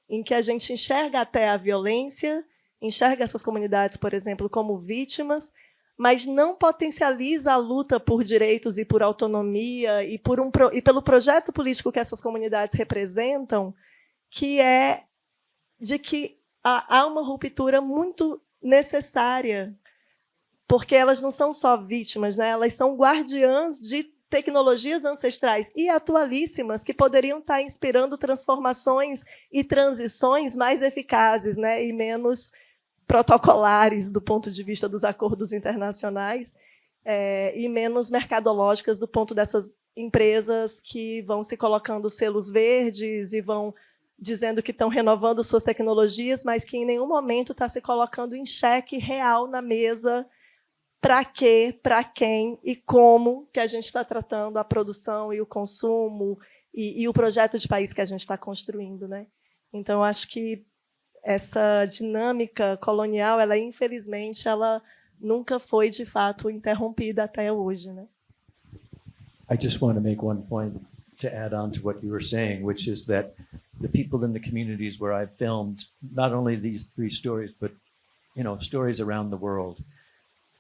em que a gente enxerga até a violência, enxerga essas comunidades, por exemplo, como vítimas, mas não potencializa a luta por direitos e por autonomia e pelo projeto político que essas comunidades representam, que é de que há uma ruptura muito necessária, porque elas não são só vítimas, né? Elas são guardiãs de tecnologias ancestrais e atualíssimas que poderiam estar inspirando transformações e transições mais eficazes, né? E menos protocolares do ponto de vista dos acordos internacionais, e menos mercadológicas do ponto dessas empresas que vão se colocando selos verdes e vão dizendo que estão renovando suas tecnologias, mas que em nenhum momento está se colocando em xeque real na mesa para quê, para quem e como que a gente está tratando a produção e o consumo e o projeto de país que a gente está construindo, né? Então, acho que essa dinâmica colonial, infelizmente, ela nunca foi, de fato, interrompida até hoje, né? I just want to make one point to add on to what you were saying, which is that the people in the communities where I've filmed not only these 3 stories, but stories around the world,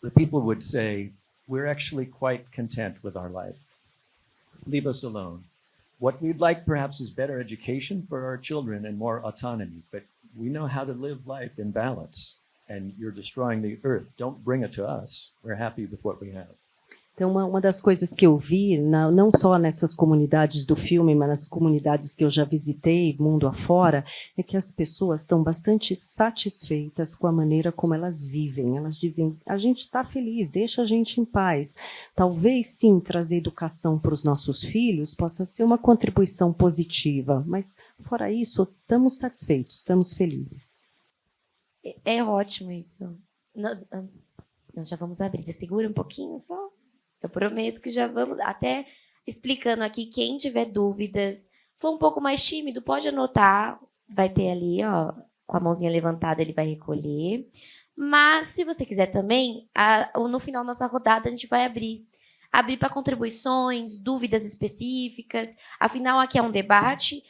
the people would say, we're actually quite content with our life. Leave us alone. What we'd like perhaps is better education for our children and more autonomy, but we know how to live life in balance. and you're destroying the earth. Don't bring it to us. We're happy with what we have. Então, uma das coisas que eu vi, não só nessas comunidades do filme, mas nas comunidades que eu já visitei, mundo afora, é que as pessoas estão bastante satisfeitas com a maneira como elas vivem. Elas dizem, a gente está feliz, deixa a gente em paz. Talvez, sim, trazer educação para os nossos filhos possa ser uma contribuição positiva, mas, fora isso, estamos satisfeitos, estamos felizes. É ótimo isso. Nós já vamos abrir. Você segura um pouquinho só? Eu prometo que já vamos, até explicando aqui, quem tiver dúvidas, for um pouco mais tímido, pode anotar, vai ter ali, ó, com a mãozinha levantada ele vai recolher. Mas, se você quiser também, no final da nossa rodada a gente vai abrir para contribuições, dúvidas específicas. Afinal, aqui é um debate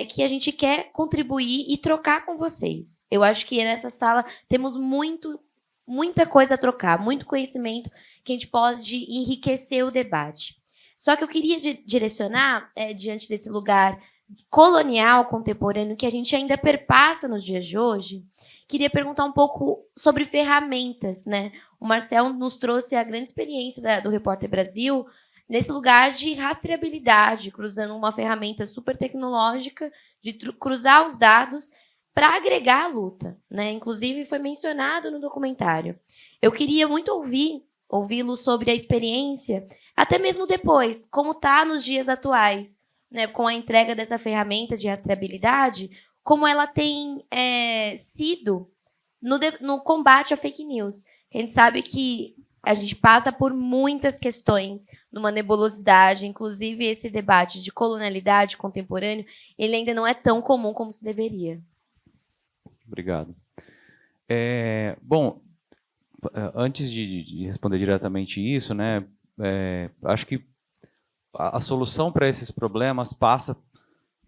que a gente quer contribuir e trocar com vocês. Eu acho que nessa sala temos muita coisa a trocar, muito conhecimento que a gente pode enriquecer o debate. Só que eu queria direcionar, diante desse lugar colonial, contemporâneo, que a gente ainda perpassa nos dias de hoje, queria perguntar um pouco sobre ferramentas, né? O Marcel nos trouxe a grande experiência do Repórter Brasil nesse lugar de rastreabilidade, cruzando uma ferramenta super tecnológica, de cruzar os dados para agregar a luta, né? Inclusive, foi mencionado no documentário. Eu queria muito ouvi-lo sobre a experiência, até mesmo depois, como está nos dias atuais, né? Com a entrega dessa ferramenta de rastreabilidade, como ela tem sido no combate à fake news. A gente sabe que a gente passa por muitas questões numa nebulosidade, inclusive esse debate de colonialidade contemporâneo, ele ainda não é tão comum como se deveria. Obrigado. Bom, antes de responder diretamente isso, né, acho que a solução para esses problemas passa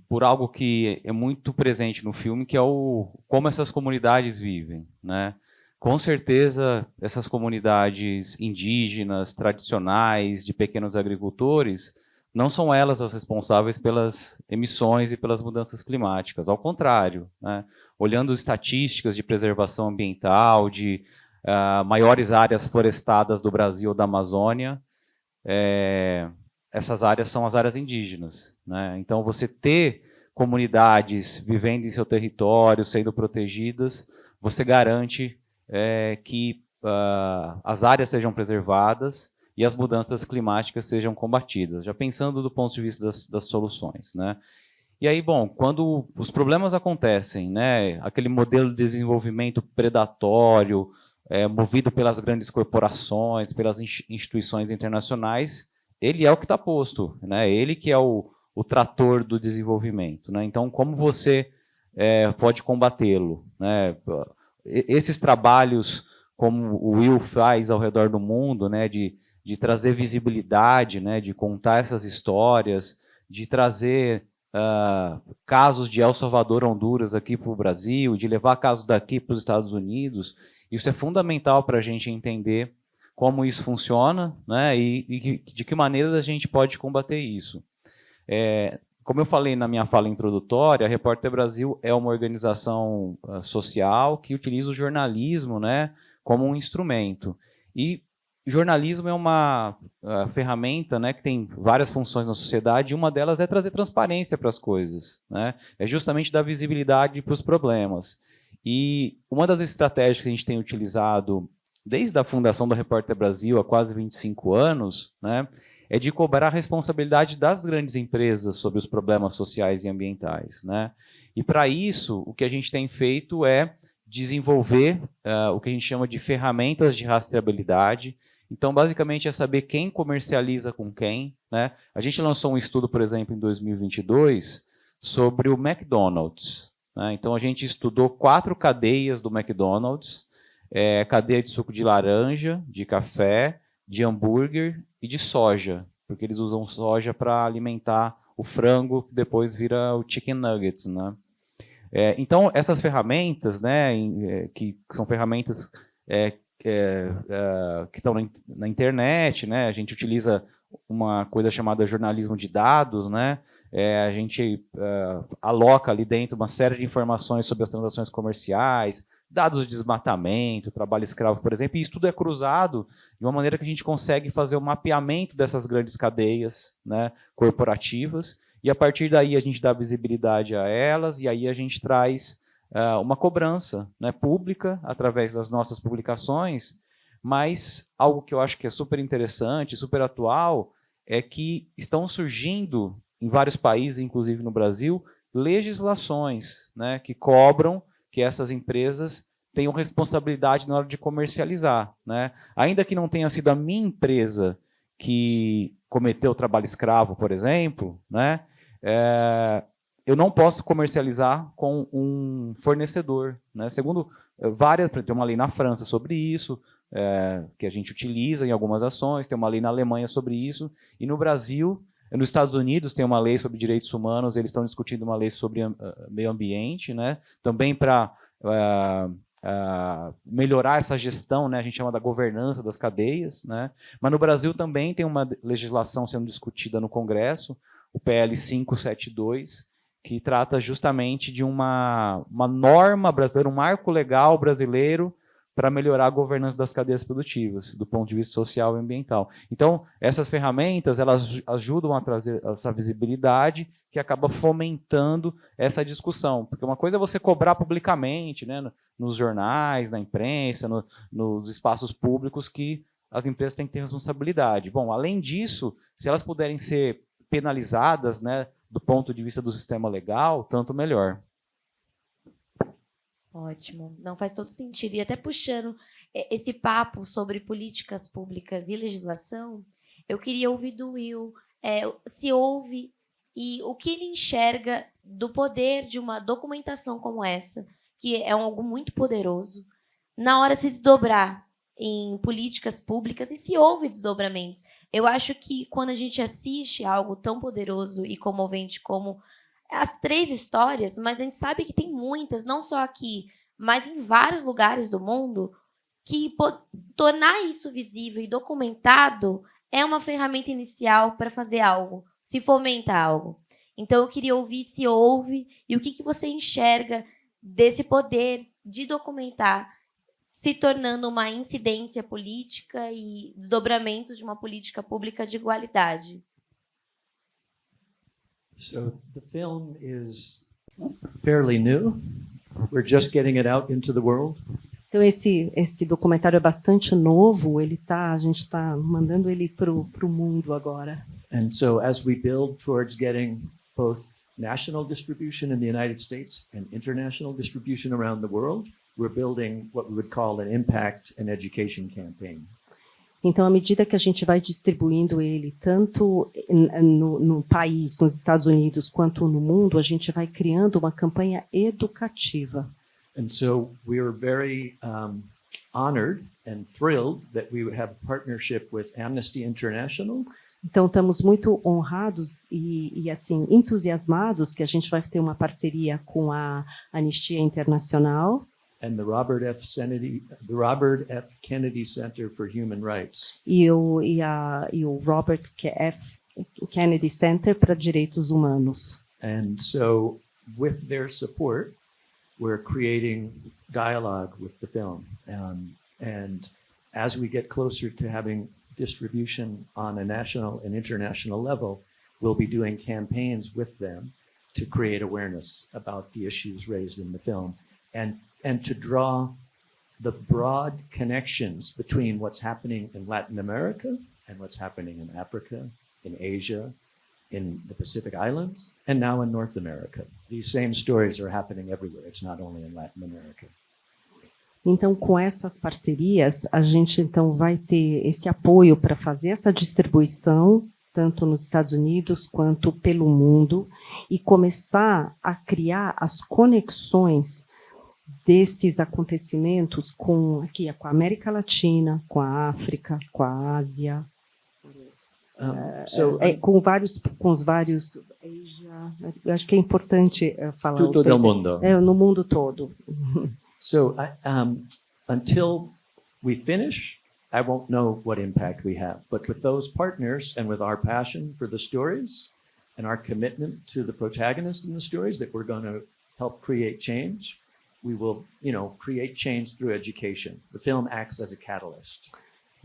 por algo que é muito presente no filme, que é como essas comunidades vivem, né? Com certeza, essas comunidades indígenas, tradicionais, de pequenos agricultores, não são elas as responsáveis pelas emissões e pelas mudanças climáticas. Ao contrário, né? Olhando estatísticas de preservação ambiental, de maiores áreas florestadas do Brasil ou da Amazônia, essas áreas são as áreas indígenas, né? Então, você ter comunidades vivendo em seu território, sendo protegidas, você garante que as áreas sejam preservadas e as mudanças climáticas sejam combatidas, já pensando do ponto de vista das soluções, né? E aí, bom, quando os problemas acontecem, né, aquele modelo de desenvolvimento predatório, movido pelas grandes corporações, pelas instituições internacionais, ele é o que está posto, né? Ele que é o trator do desenvolvimento, né? Então, como você pode combatê-lo, né? Esses trabalhos, como o Will faz ao redor do mundo, né, de trazer visibilidade, né, de contar essas histórias, de trazer casos de El Salvador, Honduras aqui para o Brasil, de levar casos daqui para os Estados Unidos, isso é fundamental para a gente entender como isso funciona, né, e de que maneira a gente pode combater isso. Como eu falei na minha fala introdutória, a Repórter Brasil é uma organização social que utiliza o jornalismo, né, como um instrumento. E jornalismo é uma ferramenta, né, que tem várias funções na sociedade, e uma delas é trazer transparência para as coisas, né? É justamente dar visibilidade para os problemas. E uma das estratégias que a gente tem utilizado desde a fundação da Repórter Brasil, há quase 25 anos, né, é de cobrar a responsabilidade das grandes empresas sobre os problemas sociais e ambientais, né? E, para isso, o que a gente tem feito é desenvolver o que a gente chama de ferramentas de rastreabilidade. Então, basicamente, é saber quem comercializa com quem, né? A gente lançou um estudo, por exemplo, em 2022, sobre o McDonald's, né? Então, a gente estudou 4 cadeias do McDonald's, cadeia de suco de laranja, de café, de hambúrguer e de soja, porque eles usam soja para alimentar o frango, que depois vira o chicken nuggets, né? Então, essas ferramentas, né, que são ferramentas que estão na internet, né, a gente utiliza uma coisa chamada jornalismo de dados, né, a gente aloca ali dentro uma série de informações sobre as transações comerciais, dados de desmatamento, trabalho escravo, por exemplo, e isso tudo é cruzado de uma maneira que a gente consegue fazer o mapeamento dessas grandes cadeias, né, corporativas, e a partir daí a gente dá visibilidade a elas, e aí a gente traz uma cobrança, né, pública, através das nossas publicações, mas algo que eu acho que é super interessante, super atual, é que estão surgindo, em vários países, inclusive no Brasil, legislações, né, que cobram que essas empresas tenham responsabilidade na hora de comercializar, né? Ainda que não tenha sido a minha empresa que cometeu trabalho escravo, por exemplo, né, eu não posso comercializar com um fornecedor, né? Segundo várias, tem uma lei na França sobre isso, que a gente utiliza em algumas ações, tem uma lei na Alemanha sobre isso, e no Brasil, nos Estados Unidos tem uma lei sobre direitos humanos, eles estão discutindo uma lei sobre meio ambiente, né? Também para melhorar essa gestão, né? A gente chama da governança das cadeias, né? Mas no Brasil também tem uma legislação sendo discutida no Congresso, o PL 572, que trata justamente de uma norma brasileira, um marco legal brasileiro para melhorar a governança das cadeias produtivas, do ponto de vista social e ambiental. Então, essas ferramentas, elas ajudam a trazer essa visibilidade que acaba fomentando essa discussão. Porque uma coisa é você cobrar publicamente, né, nos jornais, na imprensa, nos espaços públicos, que as empresas têm que ter responsabilidade. Bom, além disso, se elas puderem ser penalizadas, né, do ponto de vista do sistema legal, tanto melhor. Ótimo. Não faz todo sentido. E até puxando esse papo sobre políticas públicas e legislação, eu queria ouvir do Will se houve e o que ele enxerga do poder de uma documentação como essa, que é algo muito poderoso, na hora de se desdobrar em políticas públicas e se houve desdobramentos. Eu acho que quando a gente assiste algo tão poderoso e comovente como as 3 histórias, mas a gente sabe que tem muitas, não só aqui, mas em vários lugares do mundo, que tornar isso visível e documentado é uma ferramenta inicial para fazer algo, se fomenta algo. Então, eu queria ouvir se houve e o que você enxerga desse poder de documentar se tornando uma incidência política e desdobramento de uma política pública de igualdade. So the film is fairly new. We're just getting it out into the world. Então esse documentário é bastante novo. A gente está mandando ele pro mundo agora. And so as we build towards getting both national distribution in the United States and international distribution around the world, we're building what we would call an impact and education campaign. Então, à medida que a gente vai distribuindo ele, tanto no país, nos Estados Unidos, quanto no mundo, a gente vai criando uma campanha educativa. And so we are very honored and thrilled that we have a partnership with Amnesty International. Então, estamos muito honrados e assim, entusiasmados que a gente vai ter uma parceria com a Anistia Internacional and the Robert F. Kennedy Center for Human Rights. e o Robert F. Kennedy Center para Direitos Humanos. And so, with their support, we're creating dialogue with the film. And as we get closer to having distribution on a national and international level, we'll be doing campaigns with them to create awareness about the issues raised in the film and to draw the broad connections between what's happening in Latin America and what's happening in Africa, in Asia, in the Pacific Islands, and now in North America. These same stories are happening everywhere. It's not only in Latin America. Então, com essas parcerias, a gente então vai ter esse apoio para fazer essa distribuição, tanto nos Estados Unidos quanto pelo mundo, e começar a criar as conexões desses acontecimentos com a América Latina, com a África, com a Ásia, com os vários eu acho que é importante falar Todo o mundo. No mundo todo. So until we finish, I won't know what impact we have. But with those partners and with our passion for the stories and our commitment to the protagonists in the stories that we're going to help create change, we will, create change through education. The film acts as a catalyst.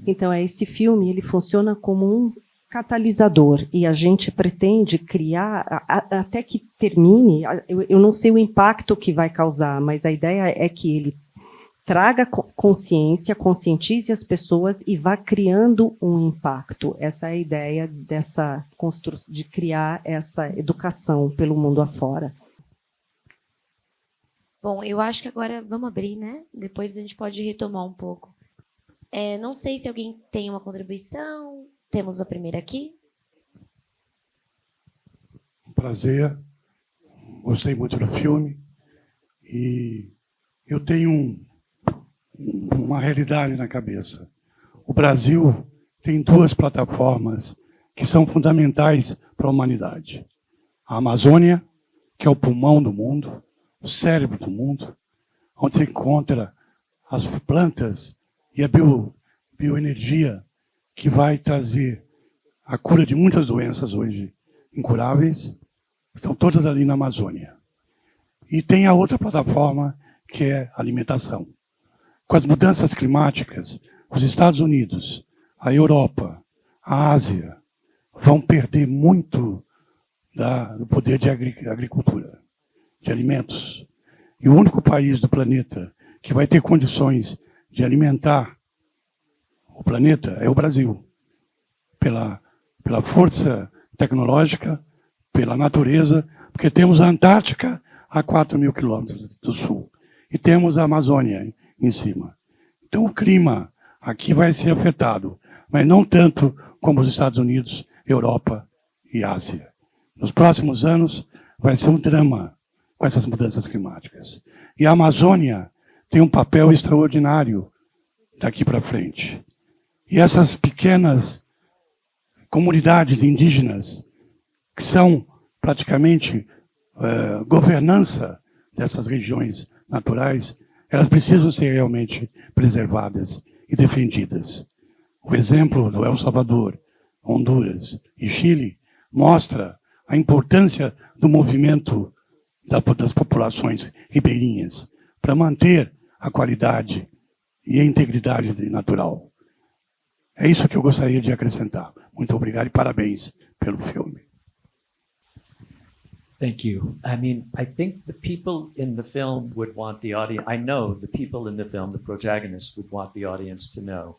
Então, esse filme ele funciona como um catalisador e a gente pretende criar, até que termine, eu não sei o impacto que vai causar, mas a ideia é que ele traga consciência, conscientize as pessoas e vá criando um impacto. Essa é a ideia dessa construção, de criar essa educação pelo mundo afora. Bom, eu acho que agora vamos abrir, né? Depois a gente pode retomar um pouco. Não sei se alguém tem uma contribuição. Temos a primeira aqui. Prazer. Gostei muito do filme. E eu tenho uma realidade na cabeça. O Brasil tem duas plataformas que são fundamentais para a humanidade. A Amazônia, que é o pulmão do mundo, o cérebro do mundo, onde se encontra as plantas e a bioenergia que vai trazer a cura de muitas doenças hoje incuráveis, estão todas ali na Amazônia. E tem a outra plataforma, que é a alimentação. Com as mudanças climáticas, os Estados Unidos, a Europa, a Ásia, vão perder muito do poder de agricultura, de alimentos. E o único país do planeta que vai ter condições de alimentar o planeta é o Brasil. Pela força tecnológica, pela natureza, porque temos a Antártica a 4.000 quilômetros do sul. E temos a Amazônia em cima. Então o clima aqui vai ser afetado, mas não tanto como os Estados Unidos, Europa e Ásia. Nos próximos anos vai ser um drama com essas mudanças climáticas. E a Amazônia tem um papel extraordinário daqui para frente. E essas pequenas comunidades indígenas, que são praticamente governança dessas regiões naturais, elas precisam ser realmente preservadas e defendidas. O exemplo do El Salvador, Honduras e Chile mostra a importância do movimento das populações ribeirinhas para manter a qualidade e a integridade natural. É isso que eu gostaria de acrescentar. Muito obrigado e parabéns pelo filme. Thank you. I mean, I think the people in the film would want the audience, I know the people in the film, the protagonists, would want the audience to know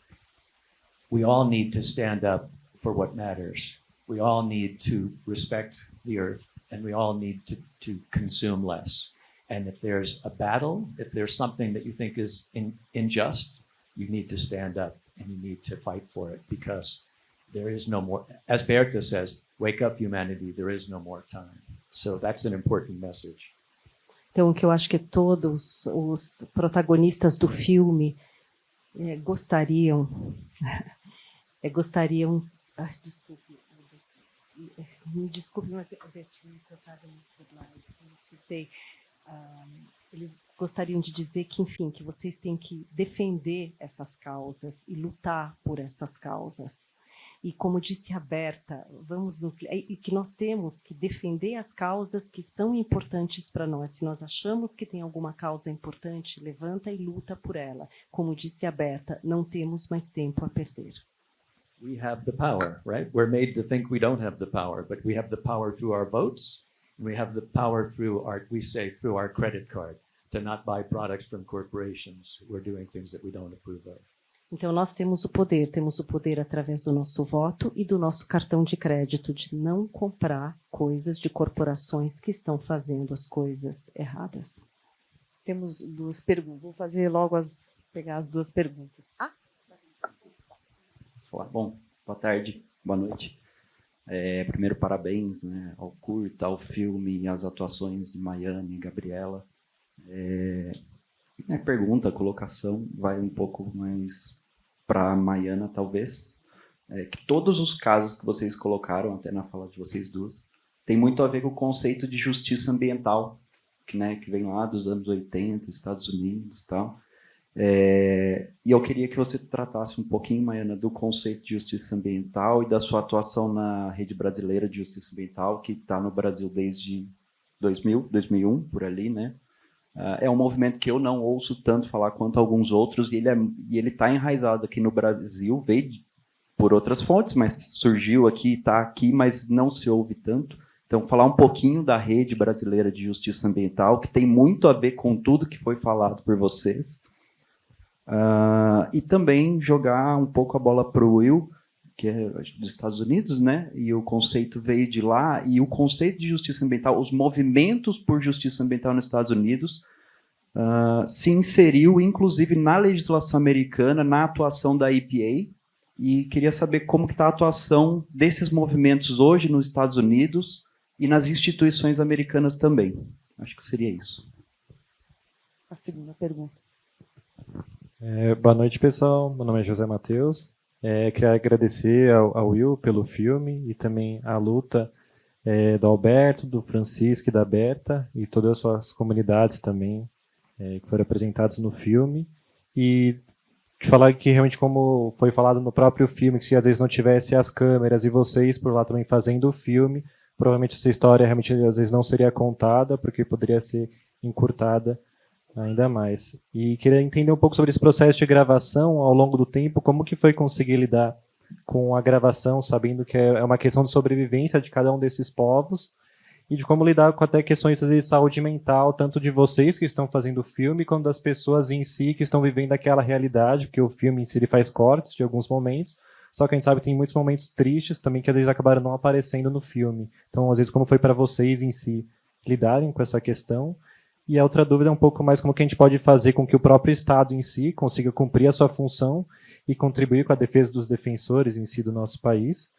we all need to stand up for what matters. We all need to respect the earth, and we all need to consume less. And if there's a battle, if there's something that you think is unjust, you need to stand up and you need to fight for it, because there is no more, as Berta says, wake up humanity, there is no more time. So that's an important message. Então, o que eu acho que todos os protagonistas do filme gostariam, me desculpe, mas eles gostariam de dizer que, enfim, que vocês têm que defender essas causas e lutar por essas causas. E como disse a Berta, e que nós temos que defender as causas que são importantes para nós. Se nós achamos que tem alguma causa importante, levanta e luta por ela. Como disse a Berta, não temos mais tempo a perder. We have the power, right? We're made to think we don't have the power, but we have the power through our votes, and we have the power through through our credit card, to not buy products from corporations who are doing things that we don't approve of. Então, nós temos o poder através do nosso voto e do nosso cartão de crédito, de não comprar coisas de corporações que estão fazendo as coisas erradas. Temos duas perguntas, vou fazer logo pegar as duas perguntas. Bom, boa tarde, boa noite. Primeiro, parabéns, né, ao curta, ao filme e às atuações de Maiane e Gabriela. Minha pergunta, a colocação, vai um pouco mais para a Maiana, talvez. Que todos os casos que vocês colocaram, até na fala de vocês duas, tem muito a ver com o conceito de justiça ambiental, que vem lá dos anos 80, Estados Unidos e tal. E eu queria que você tratasse um pouquinho, Maiana, do conceito de justiça ambiental e da sua atuação na Rede Brasileira de Justiça Ambiental, que está no Brasil desde 2000, 2001, por ali, né? É um movimento que eu não ouço tanto falar quanto alguns outros, e ele está enraizado aqui no Brasil, veio por outras fontes, mas surgiu aqui, está aqui, mas não se ouve tanto. Então, falar um pouquinho da Rede Brasileira de Justiça Ambiental, que tem muito a ver com tudo que foi falado por vocês. E também jogar um pouco a bola para o Will, que é dos Estados Unidos, né? E o conceito veio de lá, e o conceito de justiça ambiental, os movimentos por justiça ambiental nos Estados Unidos, se inseriu, inclusive, na legislação americana, na atuação da EPA, e queria saber como está a atuação desses movimentos hoje nos Estados Unidos e nas instituições americanas também. Acho que seria isso. A segunda pergunta. Boa noite, pessoal. Meu nome é José Matheus. Queria agradecer ao Will pelo filme e também à luta do Alberto, do Francisco e da Berta e todas as suas comunidades também que foram apresentadas no filme. E de falar que realmente, como foi falado no próprio filme, que se às vezes não tivesse as câmeras e vocês por lá também fazendo o filme, provavelmente essa história realmente às vezes não seria contada, porque poderia ser encurtada ainda mais. E queria entender um pouco sobre esse processo de gravação ao longo do tempo, como que foi conseguir lidar com a gravação, sabendo que é uma questão de sobrevivência de cada um desses povos, e de como lidar com até questões de saúde mental, tanto de vocês que estão fazendo o filme, quanto das pessoas em si que estão vivendo aquela realidade, porque o filme em si ele faz cortes de alguns momentos, só que a gente sabe que tem muitos momentos tristes também que às vezes acabaram não aparecendo no filme. Então, às vezes, como foi para vocês em si lidarem com essa questão? E a outra dúvida é um pouco mais como que a gente pode fazer com que o próprio Estado em si consiga cumprir a sua função e contribuir com a defesa dos defensores em si do nosso país,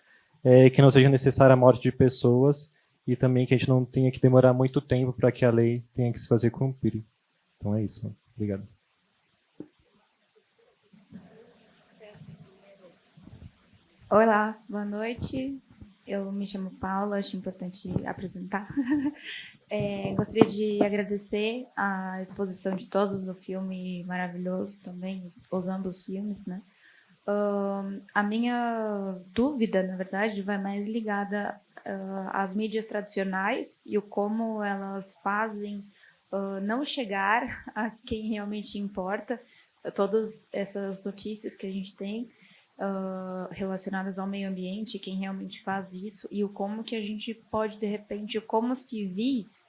que não seja necessária a morte de pessoas e também que a gente não tenha que demorar muito tempo para que a lei tenha que se fazer cumprir. Então é isso. Obrigado. Olá, boa noite. Eu me chamo Paula, acho importante apresentar. Gostaria de agradecer a exposição de todos, o filme maravilhoso também, os ambos filmes, né? A minha dúvida, na verdade, vai mais ligada às mídias tradicionais e o como elas fazem não chegar a quem realmente importa. Todas essas notícias que a gente tem relacionadas ao meio ambiente, quem realmente faz isso e o como que a gente pode, de repente, como civis,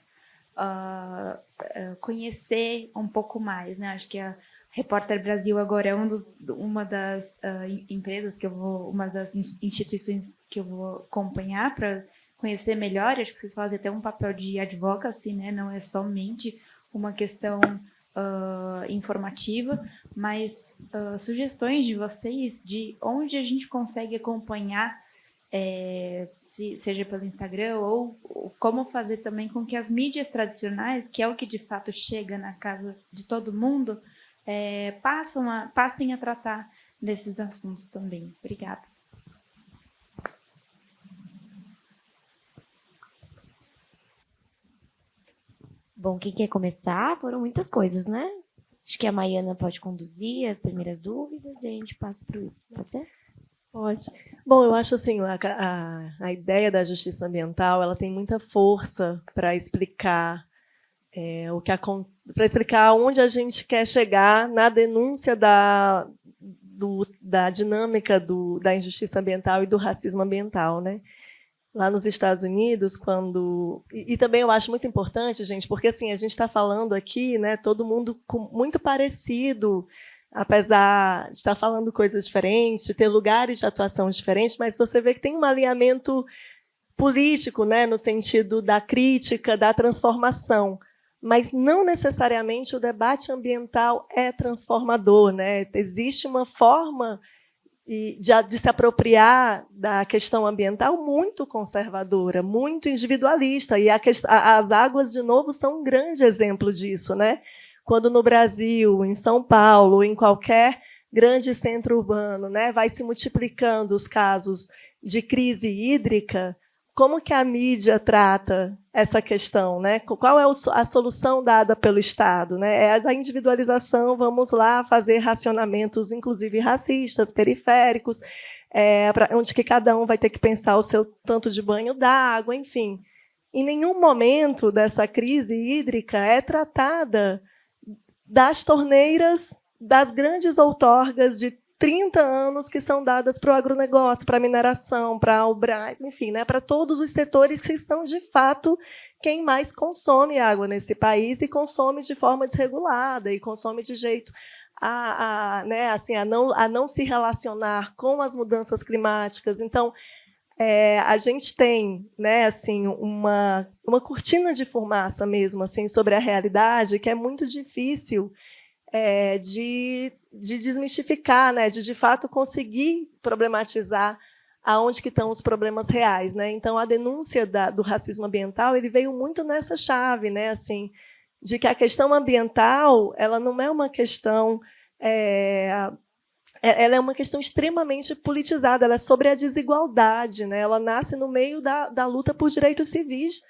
conhecer um pouco mais, né? Acho que a Repórter Brasil agora é uma das empresas uma das instituições que eu vou acompanhar para conhecer melhor. Acho que vocês fazem até um papel de advocacy, né? Não é somente uma questão informativa, mas sugestões de vocês de onde a gente consegue acompanhar, seja pelo Instagram, ou como fazer também com que as mídias tradicionais, que é o que de fato chega na casa de todo mundo, passem a tratar desses assuntos também. Obrigada. Bom, quem quer começar? Foram muitas coisas, né? Acho que a Maiana pode conduzir as primeiras dúvidas e a gente passa para o Will. Pode ser? Pode. Bom, eu acho assim, a ideia da justiça ambiental, ela tem muita força para explicar para explicar onde a gente quer chegar na denúncia da dinâmica da injustiça ambiental e do racismo ambiental, né? Lá nos Estados Unidos, e também eu acho muito importante, gente, porque assim, a gente está falando aqui, né, todo mundo muito parecido, apesar de estar falando coisas diferentes, de ter lugares de atuação diferentes, mas você vê que tem um alinhamento político, né, no sentido da crítica, da transformação, mas não necessariamente o debate ambiental é transformador, né? Existe uma forma de se apropriar da questão ambiental muito conservadora, muito individualista, e as águas, de novo, são um grande exemplo disso, né? Quando no Brasil, em São Paulo, em qualquer grande centro urbano, né, vai se multiplicando os casos de crise hídrica, como que a mídia trata essa questão, né? Qual é a solução dada pelo Estado, né? É a da individualização, vamos lá fazer racionamentos, inclusive racistas, periféricos, onde que cada um vai ter que pensar o seu tanto de banho d'água, enfim. em nenhum momento dessa crise hídrica é tratada das torneiras, das grandes outorgas de 30 anos que são dadas para o agronegócio, para a mineração, para a Albrás, enfim, né, para todos os setores que são, de fato, quem mais consome água nesse país e consome de forma desregulada e consome de jeito né, assim, a não se relacionar com as mudanças climáticas. Então, a gente tem, né, assim, uma cortina de fumaça mesmo assim, sobre a realidade que é muito difícil de desmistificar, né, de fato conseguir problematizar aonde que estão os problemas reais, né? Então a denúncia do racismo ambiental ele veio muito nessa chave, né, assim, de que a questão ambiental ela não é uma questão ela é uma questão extremamente politizada, ela é sobre a desigualdade, né? Ela nasce no meio da luta por direitos civis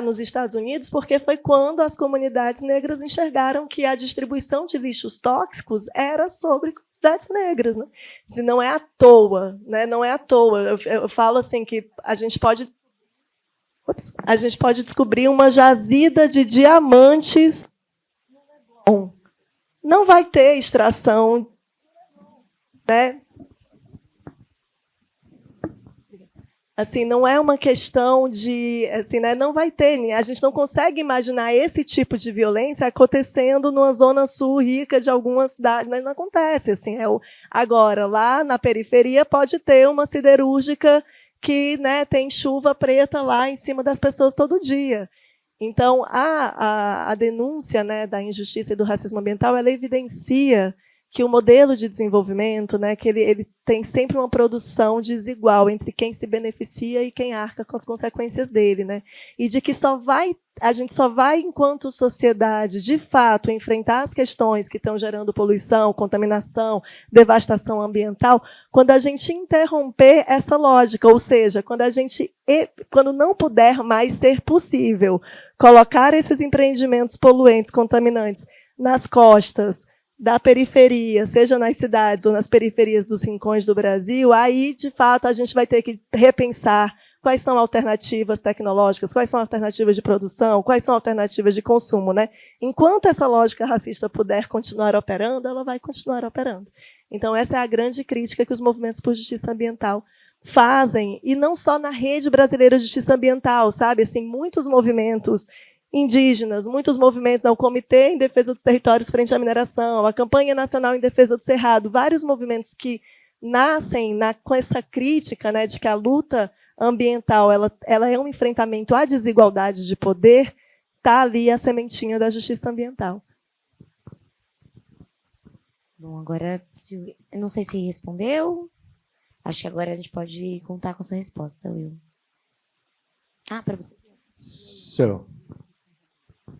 nos Estados Unidos, porque foi quando as comunidades negras enxergaram que a distribuição de lixos tóxicos era sobre comunidades negras. Né? Assim, não é à toa. Né? Não é à toa. Eu falo assim que a gente pode descobrir uma jazida de diamantes. Não vai ter extração, né? Assim, não é uma questão de, assim, né, não vai ter, a gente não consegue imaginar esse tipo de violência acontecendo numa zona sul rica de alguma cidade, não acontece, assim, agora lá na periferia pode ter uma siderúrgica que, né, tem chuva preta lá em cima das pessoas todo dia. Então, a denúncia, né, da injustiça e do racismo ambiental, ela evidencia que o modelo de desenvolvimento, né, que ele tem sempre uma produção desigual entre quem se beneficia e quem arca com as consequências dele, né? E de que a gente só vai, enquanto sociedade, de fato, enfrentar as questões que estão gerando poluição, contaminação, devastação ambiental, quando a gente interromper essa lógica, ou seja, quando não puder mais ser possível colocar esses empreendimentos poluentes, contaminantes, nas costas da periferia, seja nas cidades ou nas periferias dos rincões do Brasil, aí, de fato, a gente vai ter que repensar quais são alternativas tecnológicas, quais são alternativas de produção, quais são alternativas de consumo. Né? Enquanto essa lógica racista puder continuar operando, ela vai continuar operando. Então, essa é a grande crítica que os movimentos por justiça ambiental fazem, e não só na Rede Brasileira de Justiça Ambiental, sabe? Assim, muitos movimentos indígenas, muitos movimentos, o Comitê em Defesa dos Territórios frente à Mineração, a Campanha Nacional em Defesa do Cerrado, vários movimentos que nascem com essa crítica, né, de que a luta ambiental ela é um enfrentamento à desigualdade de poder, está ali a sementinha da justiça ambiental. Bom, agora, eu não sei se respondeu. Acho que agora a gente pode contar com a sua resposta, Will. Para você. So,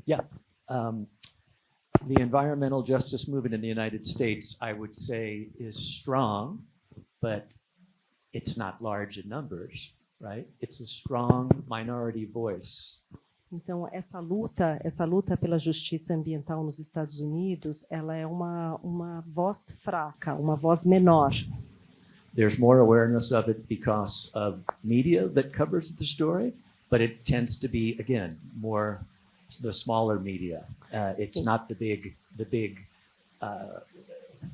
yeah, the environmental justice movement in the United States, I would say, is strong, but it's not large in numbers, right? It's a strong minority voice. Então, essa luta pela justiça ambiental nos Estados Unidos, ela é uma voz fraca, uma voz menor. There's more awareness of it because of media that covers the story, but it tends to be, again, more the smaller media. It's not the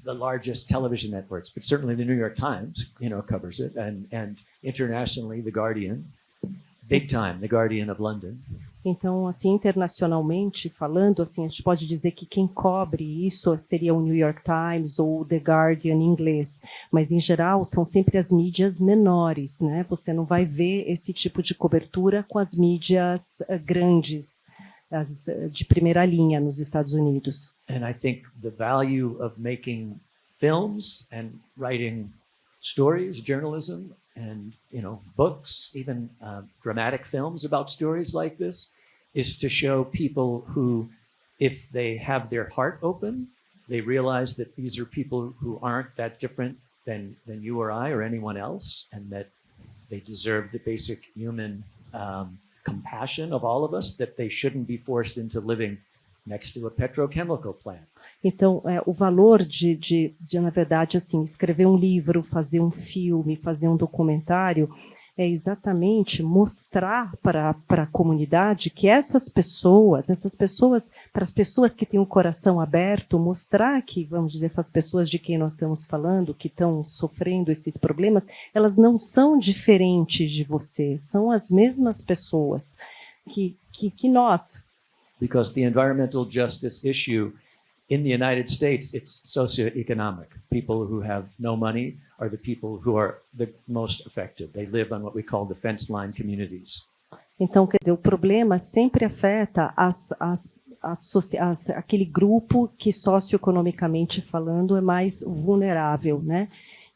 largest television networks, but certainly the New York Times, covers it, and internationally, The Guardian, big time, The Guardian of London. Então, assim, internacionalmente falando, assim, a gente pode dizer que quem cobre isso seria o New York Times ou o The Guardian em inglês, mas em geral são sempre as mídias menores, né? Você não vai ver esse tipo de cobertura com as mídias grandes, as de primeira linha nos Estados Unidos. And I think the value of making films and writing stories, journalism, and books, even dramatic films about stories like this, is to show people who, if they have their heart open, they realize that these are people who aren't that different than you or I or anyone else, and that they deserve the basic human compassion of all of us, that they shouldn't be forced into living next to a petrochemical plant. Então, o valor de, na verdade, assim, escrever um livro, fazer um filme, fazer um documentário, é exatamente mostrar para a comunidade que essas pessoas, para as pessoas que têm o coração aberto, mostrar que, vamos dizer, essas pessoas de quem nós estamos falando, que estão sofrendo esses problemas, elas não são diferentes de você, são as mesmas pessoas que nós. Because the environmental justice issue in the United States, it's socioeconomic. People who have no money are the people who are the most affected. They live on what we call the fence line communities. Então, quer dizer, o problema sempre afeta aquele grupo que socioeconomicamente falando é mais vulnerável, né?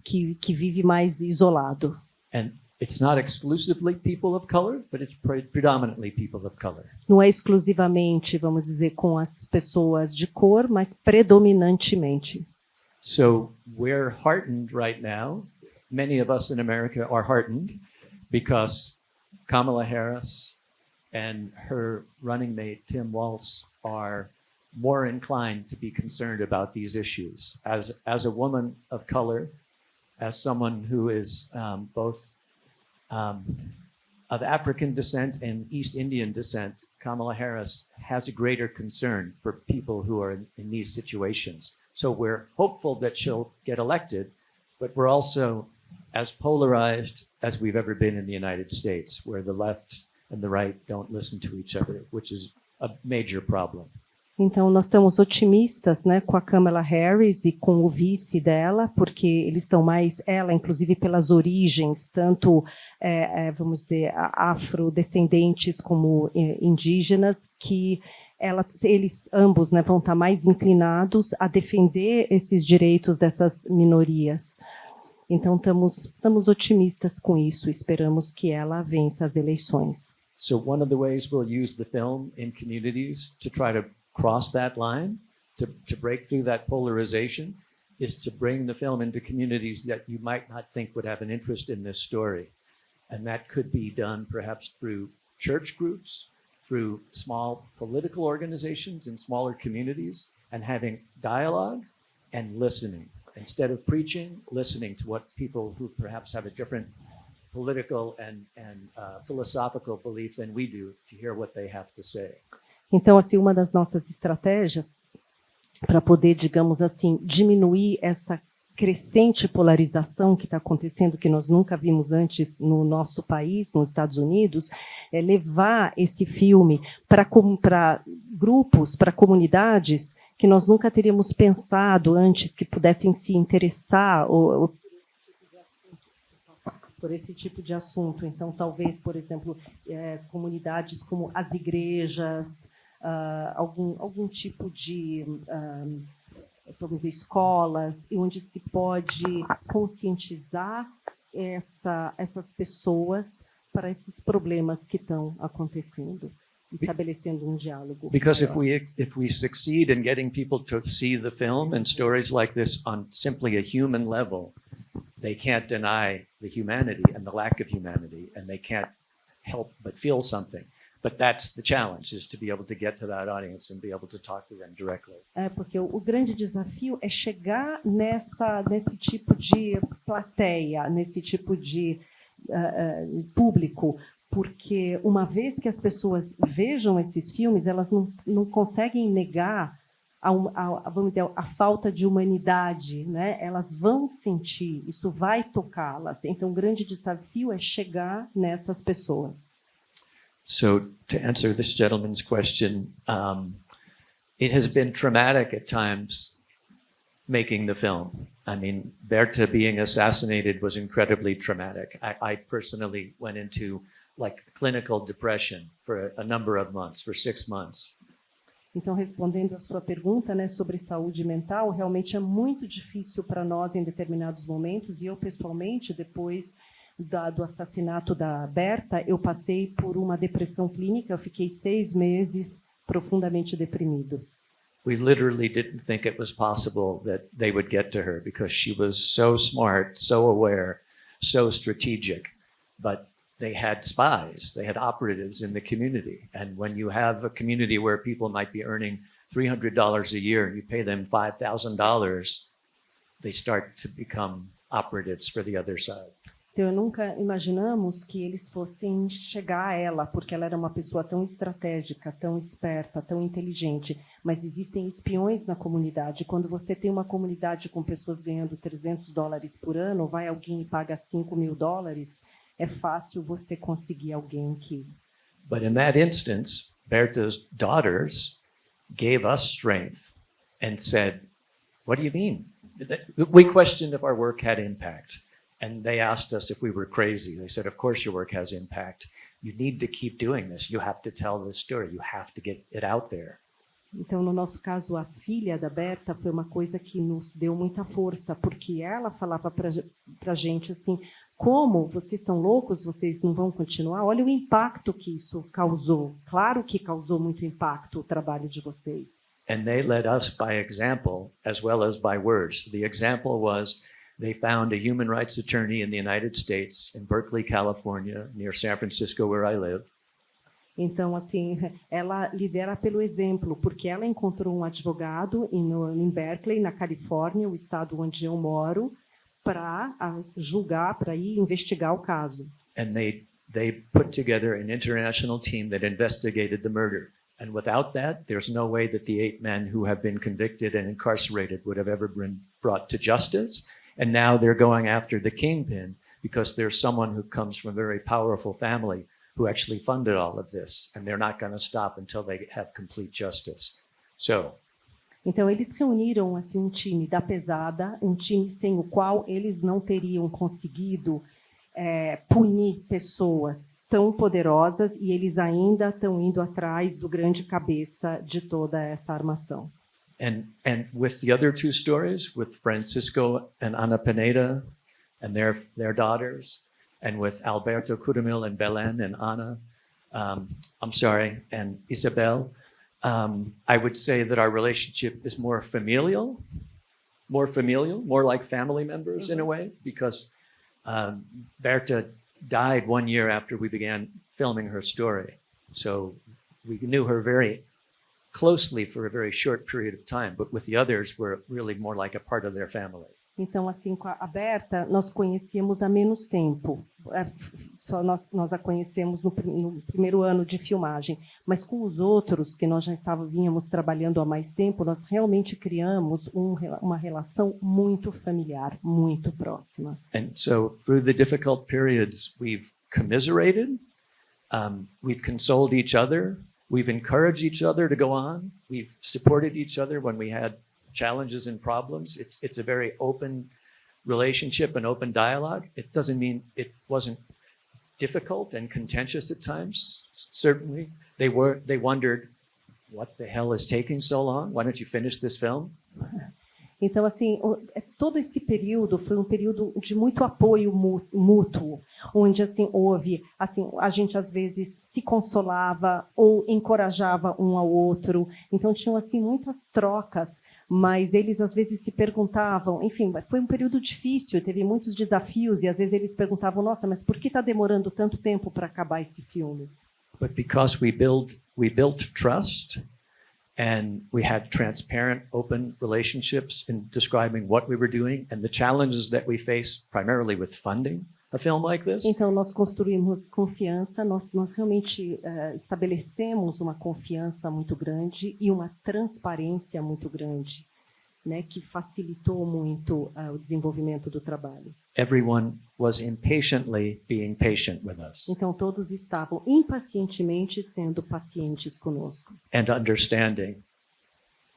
Que vive mais isolado. And it's not exclusively people of color, but it's predominantly people of color. Não é exclusivamente, vamos dizer, com as pessoas de cor, mas predominantemente. So we're heartened right now. Many of us in America are heartened because Kamala Harris and her running mate, Tim Walz, are more inclined to be concerned about these issues. As a woman of color, as someone who is both of African descent and East Indian descent, Kamala Harris has a greater concern for people who are in these situations. So we're hopeful that she'll get elected, but we're also as polarized as we've ever been in the United States, where the left and the right don't listen to each other, which is a major problem. Então, nós estamos otimistas, né, com a Kamala Harris e com o vice dela, porque eles estão mais, ela, inclusive, pelas origens, tanto, vamos dizer, afrodescendentes como indígenas, que eles ambos, né, vão estar mais inclinados a defender esses direitos dessas minorias. Então, estamos otimistas com isso, esperamos que ela vença as eleições. So one of the ways we'll use the film in communities to try to cross that line, to break through that polarization, is to bring the film into communities that you might not think would have an interest in this story. And that could be done perhaps through church groups, through small political organizations in smaller communities, and having dialogue and listening. Instead of preaching, listening to what people who perhaps have a different political and philosophical belief than we do, to hear what they have to say. Então, assim, uma das nossas estratégias para poder, digamos assim, diminuir essa crescente polarização que está acontecendo, que nós nunca vimos antes no nosso país, nos Estados Unidos, é levar esse filme para grupos, para comunidades que nós nunca teríamos pensado antes que pudessem se interessar por esse tipo de assunto. Então, talvez, por exemplo, comunidades como as igrejas, algum tipo de, vamos dizer, escolas, onde se pode conscientizar essas pessoas para esses problemas que estão acontecendo, estabelecendo um diálogo. Because if we succeed in getting people to see the film and stories like this on simply a human level, they can't deny the humanity and the lack of humanity, and they can't help but feel something. But that's the challenge, is to be able to get to that audience and be able to talk to them directly. Porque o grande desafio é chegar nesse tipo de plateia, nesse tipo de público, porque uma vez que as pessoas vejam esses filmes, elas não conseguem negar vamos dizer, a falta de humanidade, né? Elas vão sentir, isso vai tocá-las. Então, o grande desafio é chegar nessas pessoas. So, to answer this gentleman's question, it has been traumatic at times making the film. I mean, Berta being assassinated was incredibly traumatic. I personally went into clinical depression for a number of months, for 6 months. Então, respondendo a sua pergunta, né, sobre saúde mental, realmente é muito difícil para nós em determinados momentos, e eu, pessoalmente, depois do assassinato da Berta, eu passei por uma depressão clínica, eu fiquei 6 meses profundamente deprimido. We literally didn't think it was possible that they would get to her, because she was so smart, so aware, so strategic, but they had spies, they had operatives in the community. And when you have a community where people might be earning $300 a year and you pay them $5,000, they start to become operatives for the other side. Então, eu nunca imaginamos que eles fossem chegar a ela, porque ela era uma pessoa tão estratégica, tão esperta, tão inteligente. Mas existem espiões na comunidade. Quando você tem uma comunidade com pessoas ganhando $300 por ano, vai alguém e paga $5.000, é fácil você conseguir alguém que... But in that instance, Berta's daughters gave us strength and said, what do you mean? We questioned if our work had impact. And they asked us if we were crazy. They said, of course your work has impact. You need to keep doing this. You have to tell this story. You have to get it out there. Então, no nosso caso, a filha da Berta foi uma coisa que nos deu muita força, porque ela falava para a gente assim, como vocês estão loucos, vocês não vão continuar? Olha o impacto que isso causou. Claro que causou muito impacto o trabalho de vocês. And they led us by example as well as by words. The example was they found a human rights attorney in the United States in Berkeley, California, near San Francisco, where I live. Então, assim, ela lidera pelo exemplo, porque ela encontrou um advogado em Berkeley, na Califórnia, o estado onde eu moro, para julgar, para ir investigar o caso. And they put together an international team that investigated the murder. And without that, there's no way that the 8 men who have been convicted and incarcerated would have ever been brought to justice. And now they're going after the kingpin because there's someone who comes from a very powerful family who actually funded all of this. And they're not going to stop until they have complete justice. So, então, eles reuniram assim, um time da pesada, um time sem o qual eles não teriam conseguido punir pessoas tão poderosas, e eles ainda estão indo atrás do grande cabeça de toda essa armação. And with the other 2 stories, with Francisco and Ana Pineda and their daughters, and with Alberto Cudamil and Belen and Ana, and Isabel, I would say that our relationship is more familial, more like family members in a way, because Berta died 1 year after we began filming her story. So we knew her very closely for a very short period of time, but with the others, we're really more like a part of their family. Então, assim, com a Berta, nós conhecíamos há menos tempo. Só nós a conhecemos no primeiro ano de filmagem. Mas com os outros, que nós já vínhamos trabalhando há mais tempo, nós realmente criamos uma relação muito familiar, muito próxima. And so, through the difficult periods, we've commiserated, we've consoled each other, we've encouraged each other to go on, we've supported each other when we had challenges and problems. It's a very open relationship and open dialogue. It doesn't mean it wasn't difficult and contentious at times. Certainly, they wondered, what the hell is taking so long? Why don't you finish this film? Então, assim, todo esse período foi um período de muito apoio mútuo, onde assim houve, assim, a gente às vezes se consolava ou encorajava um ao outro. Então tinham assim muitas trocas, mas eles às vezes se perguntavam, enfim, foi um período difícil, teve muitos desafios, e às vezes eles perguntavam, nossa, mas por que está demorando tanto tempo para acabar esse filme? But because we built trust, and we had transparent, open relationships in describing what we were doing and the challenges that we face, primarily with funding a film like this. Então nós construímos confiança, nós realmente estabelecemos uma confiança muito grande e uma transparência muito grande, né, que facilitou muito o desenvolvimento do trabalho. Everyone was impatiently being patient with us. Então todos estavam impacientemente sendo pacientes conosco. And understanding.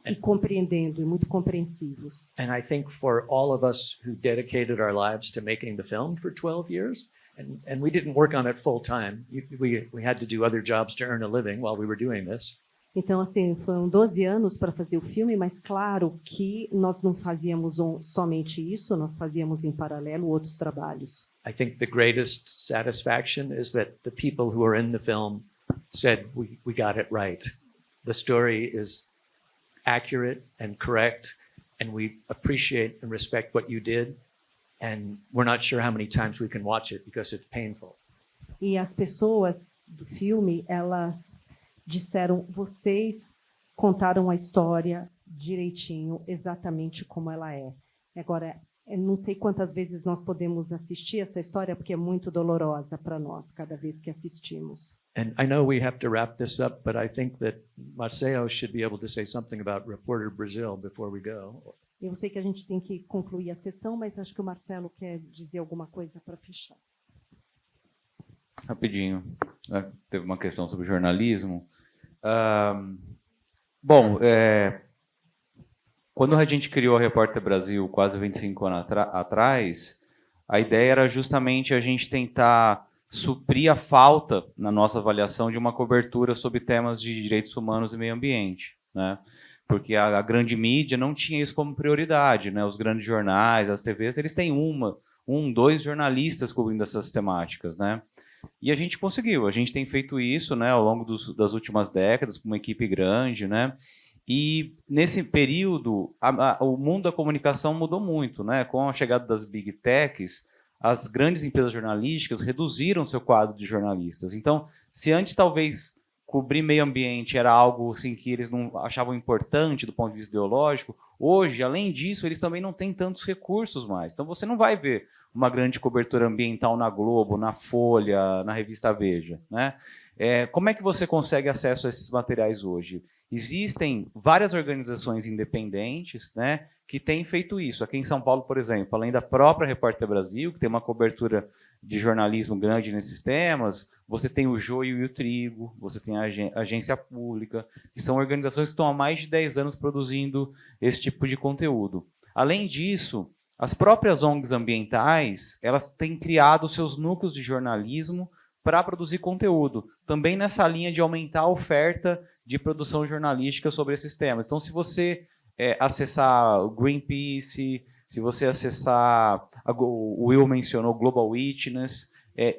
E compreendendo, e muito compreensivos. And I think for all of us who dedicated our lives to making the film for 12 years, and we didn't work on it full time. We had to do other jobs to earn a living while we were doing this. Então, assim, foram 12 anos para fazer o filme, mas claro que nós não fazíamos somente isso, nós fazíamos em paralelo outros trabalhos. I think the greatest satisfaction is that the people who are in the film said, we got it right. The story is accurate and correct, and we appreciate and respect what you did, and we're not sure how many times we can watch it because it's painful. E as pessoas do filme, elas disseram, vocês contaram a história direitinho, exatamente como ela é. Agora, Eu não sei quantas vezes nós podemos assistir essa história, porque é muito dolorosa para nós, cada vez que assistimos. And I know we have to wrap this up, but I think that Marcelo should be able to say something about Reporter Brazil before we go. Eu sei que a gente tem que concluir a sessão, mas acho que o Marcelo quer dizer alguma coisa para fechar. Rapidinho. Teve uma questão sobre jornalismo. Bom, quando a gente criou a Repórter Brasil, quase 25 anos atrás, a ideia era justamente a gente tentar suprir a falta, na nossa avaliação, de uma cobertura sobre temas de direitos humanos e meio ambiente, né? Porque a grande mídia não tinha isso como prioridade, né? Os grandes jornais, as TVs, eles têm dois jornalistas cobrindo essas temáticas, né? E a gente conseguiu, a gente tem feito isso, né, ao longo das últimas décadas, com uma equipe grande, né? E nesse período, o mundo da comunicação mudou muito, né? Com a chegada das Big Techs, as grandes empresas jornalísticas reduziram seu quadro de jornalistas. Então, se antes talvez cobrir meio ambiente era algo assim, que eles não achavam importante do ponto de vista ideológico, hoje, além disso, eles também não têm tantos recursos mais. Então, você não vai ver uma grande cobertura ambiental na Globo, na Folha, na revista Veja, né? Como é que você consegue acesso a esses materiais hoje? Existem várias organizações independentes, né, que têm feito isso. Aqui em São Paulo, por exemplo, além da própria Repórter Brasil, que tem uma cobertura de jornalismo grande nesses temas, você tem o Joio e o Trigo, você tem a Agência Pública, que são organizações que estão há mais de 10 anos produzindo esse tipo de conteúdo. Além disso, as próprias ONGs ambientais, elas têm criado seus núcleos de jornalismo para produzir conteúdo, também nessa linha de aumentar a oferta de produção jornalística sobre esses temas. Então, se você acessar o Greenpeace, se você acessar, o Will mencionou Global Witness,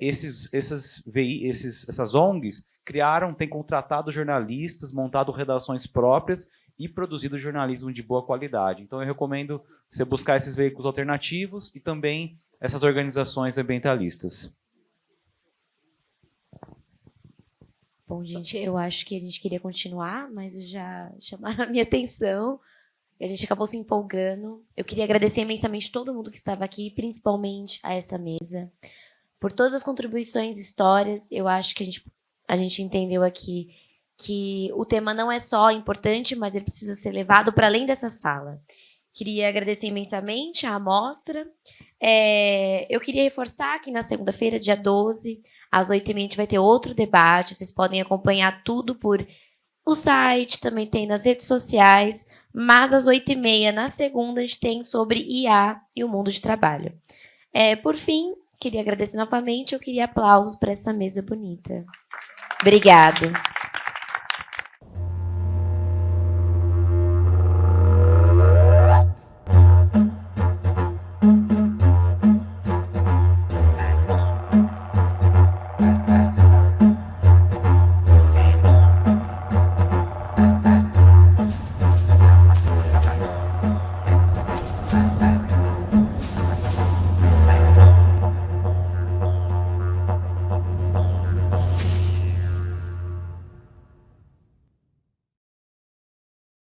essas ONGs têm contratado jornalistas, montado redações próprias e produzido jornalismo de boa qualidade. Então, eu recomendo você buscar esses veículos alternativos e também essas organizações ambientalistas. Bom, gente, eu acho que a gente queria continuar, mas já chamaram a minha atenção. E a gente acabou se empolgando. Eu queria agradecer imensamente todo mundo que estava aqui, principalmente a essa mesa, por todas as contribuições, histórias. Eu acho que a gente entendeu aqui que o tema não é só importante, mas ele precisa ser levado para além dessa sala. Queria agradecer imensamente a amostra. Eu queria reforçar que na segunda-feira, dia 12, às 8h30, a gente vai ter outro debate. Vocês podem acompanhar tudo por o site, também tem nas redes sociais. Mas às 8h30, na segunda, a gente tem sobre IA e o mundo de trabalho. Por fim, queria agradecer novamente. Eu queria aplausos para essa mesa bonita. Obrigada.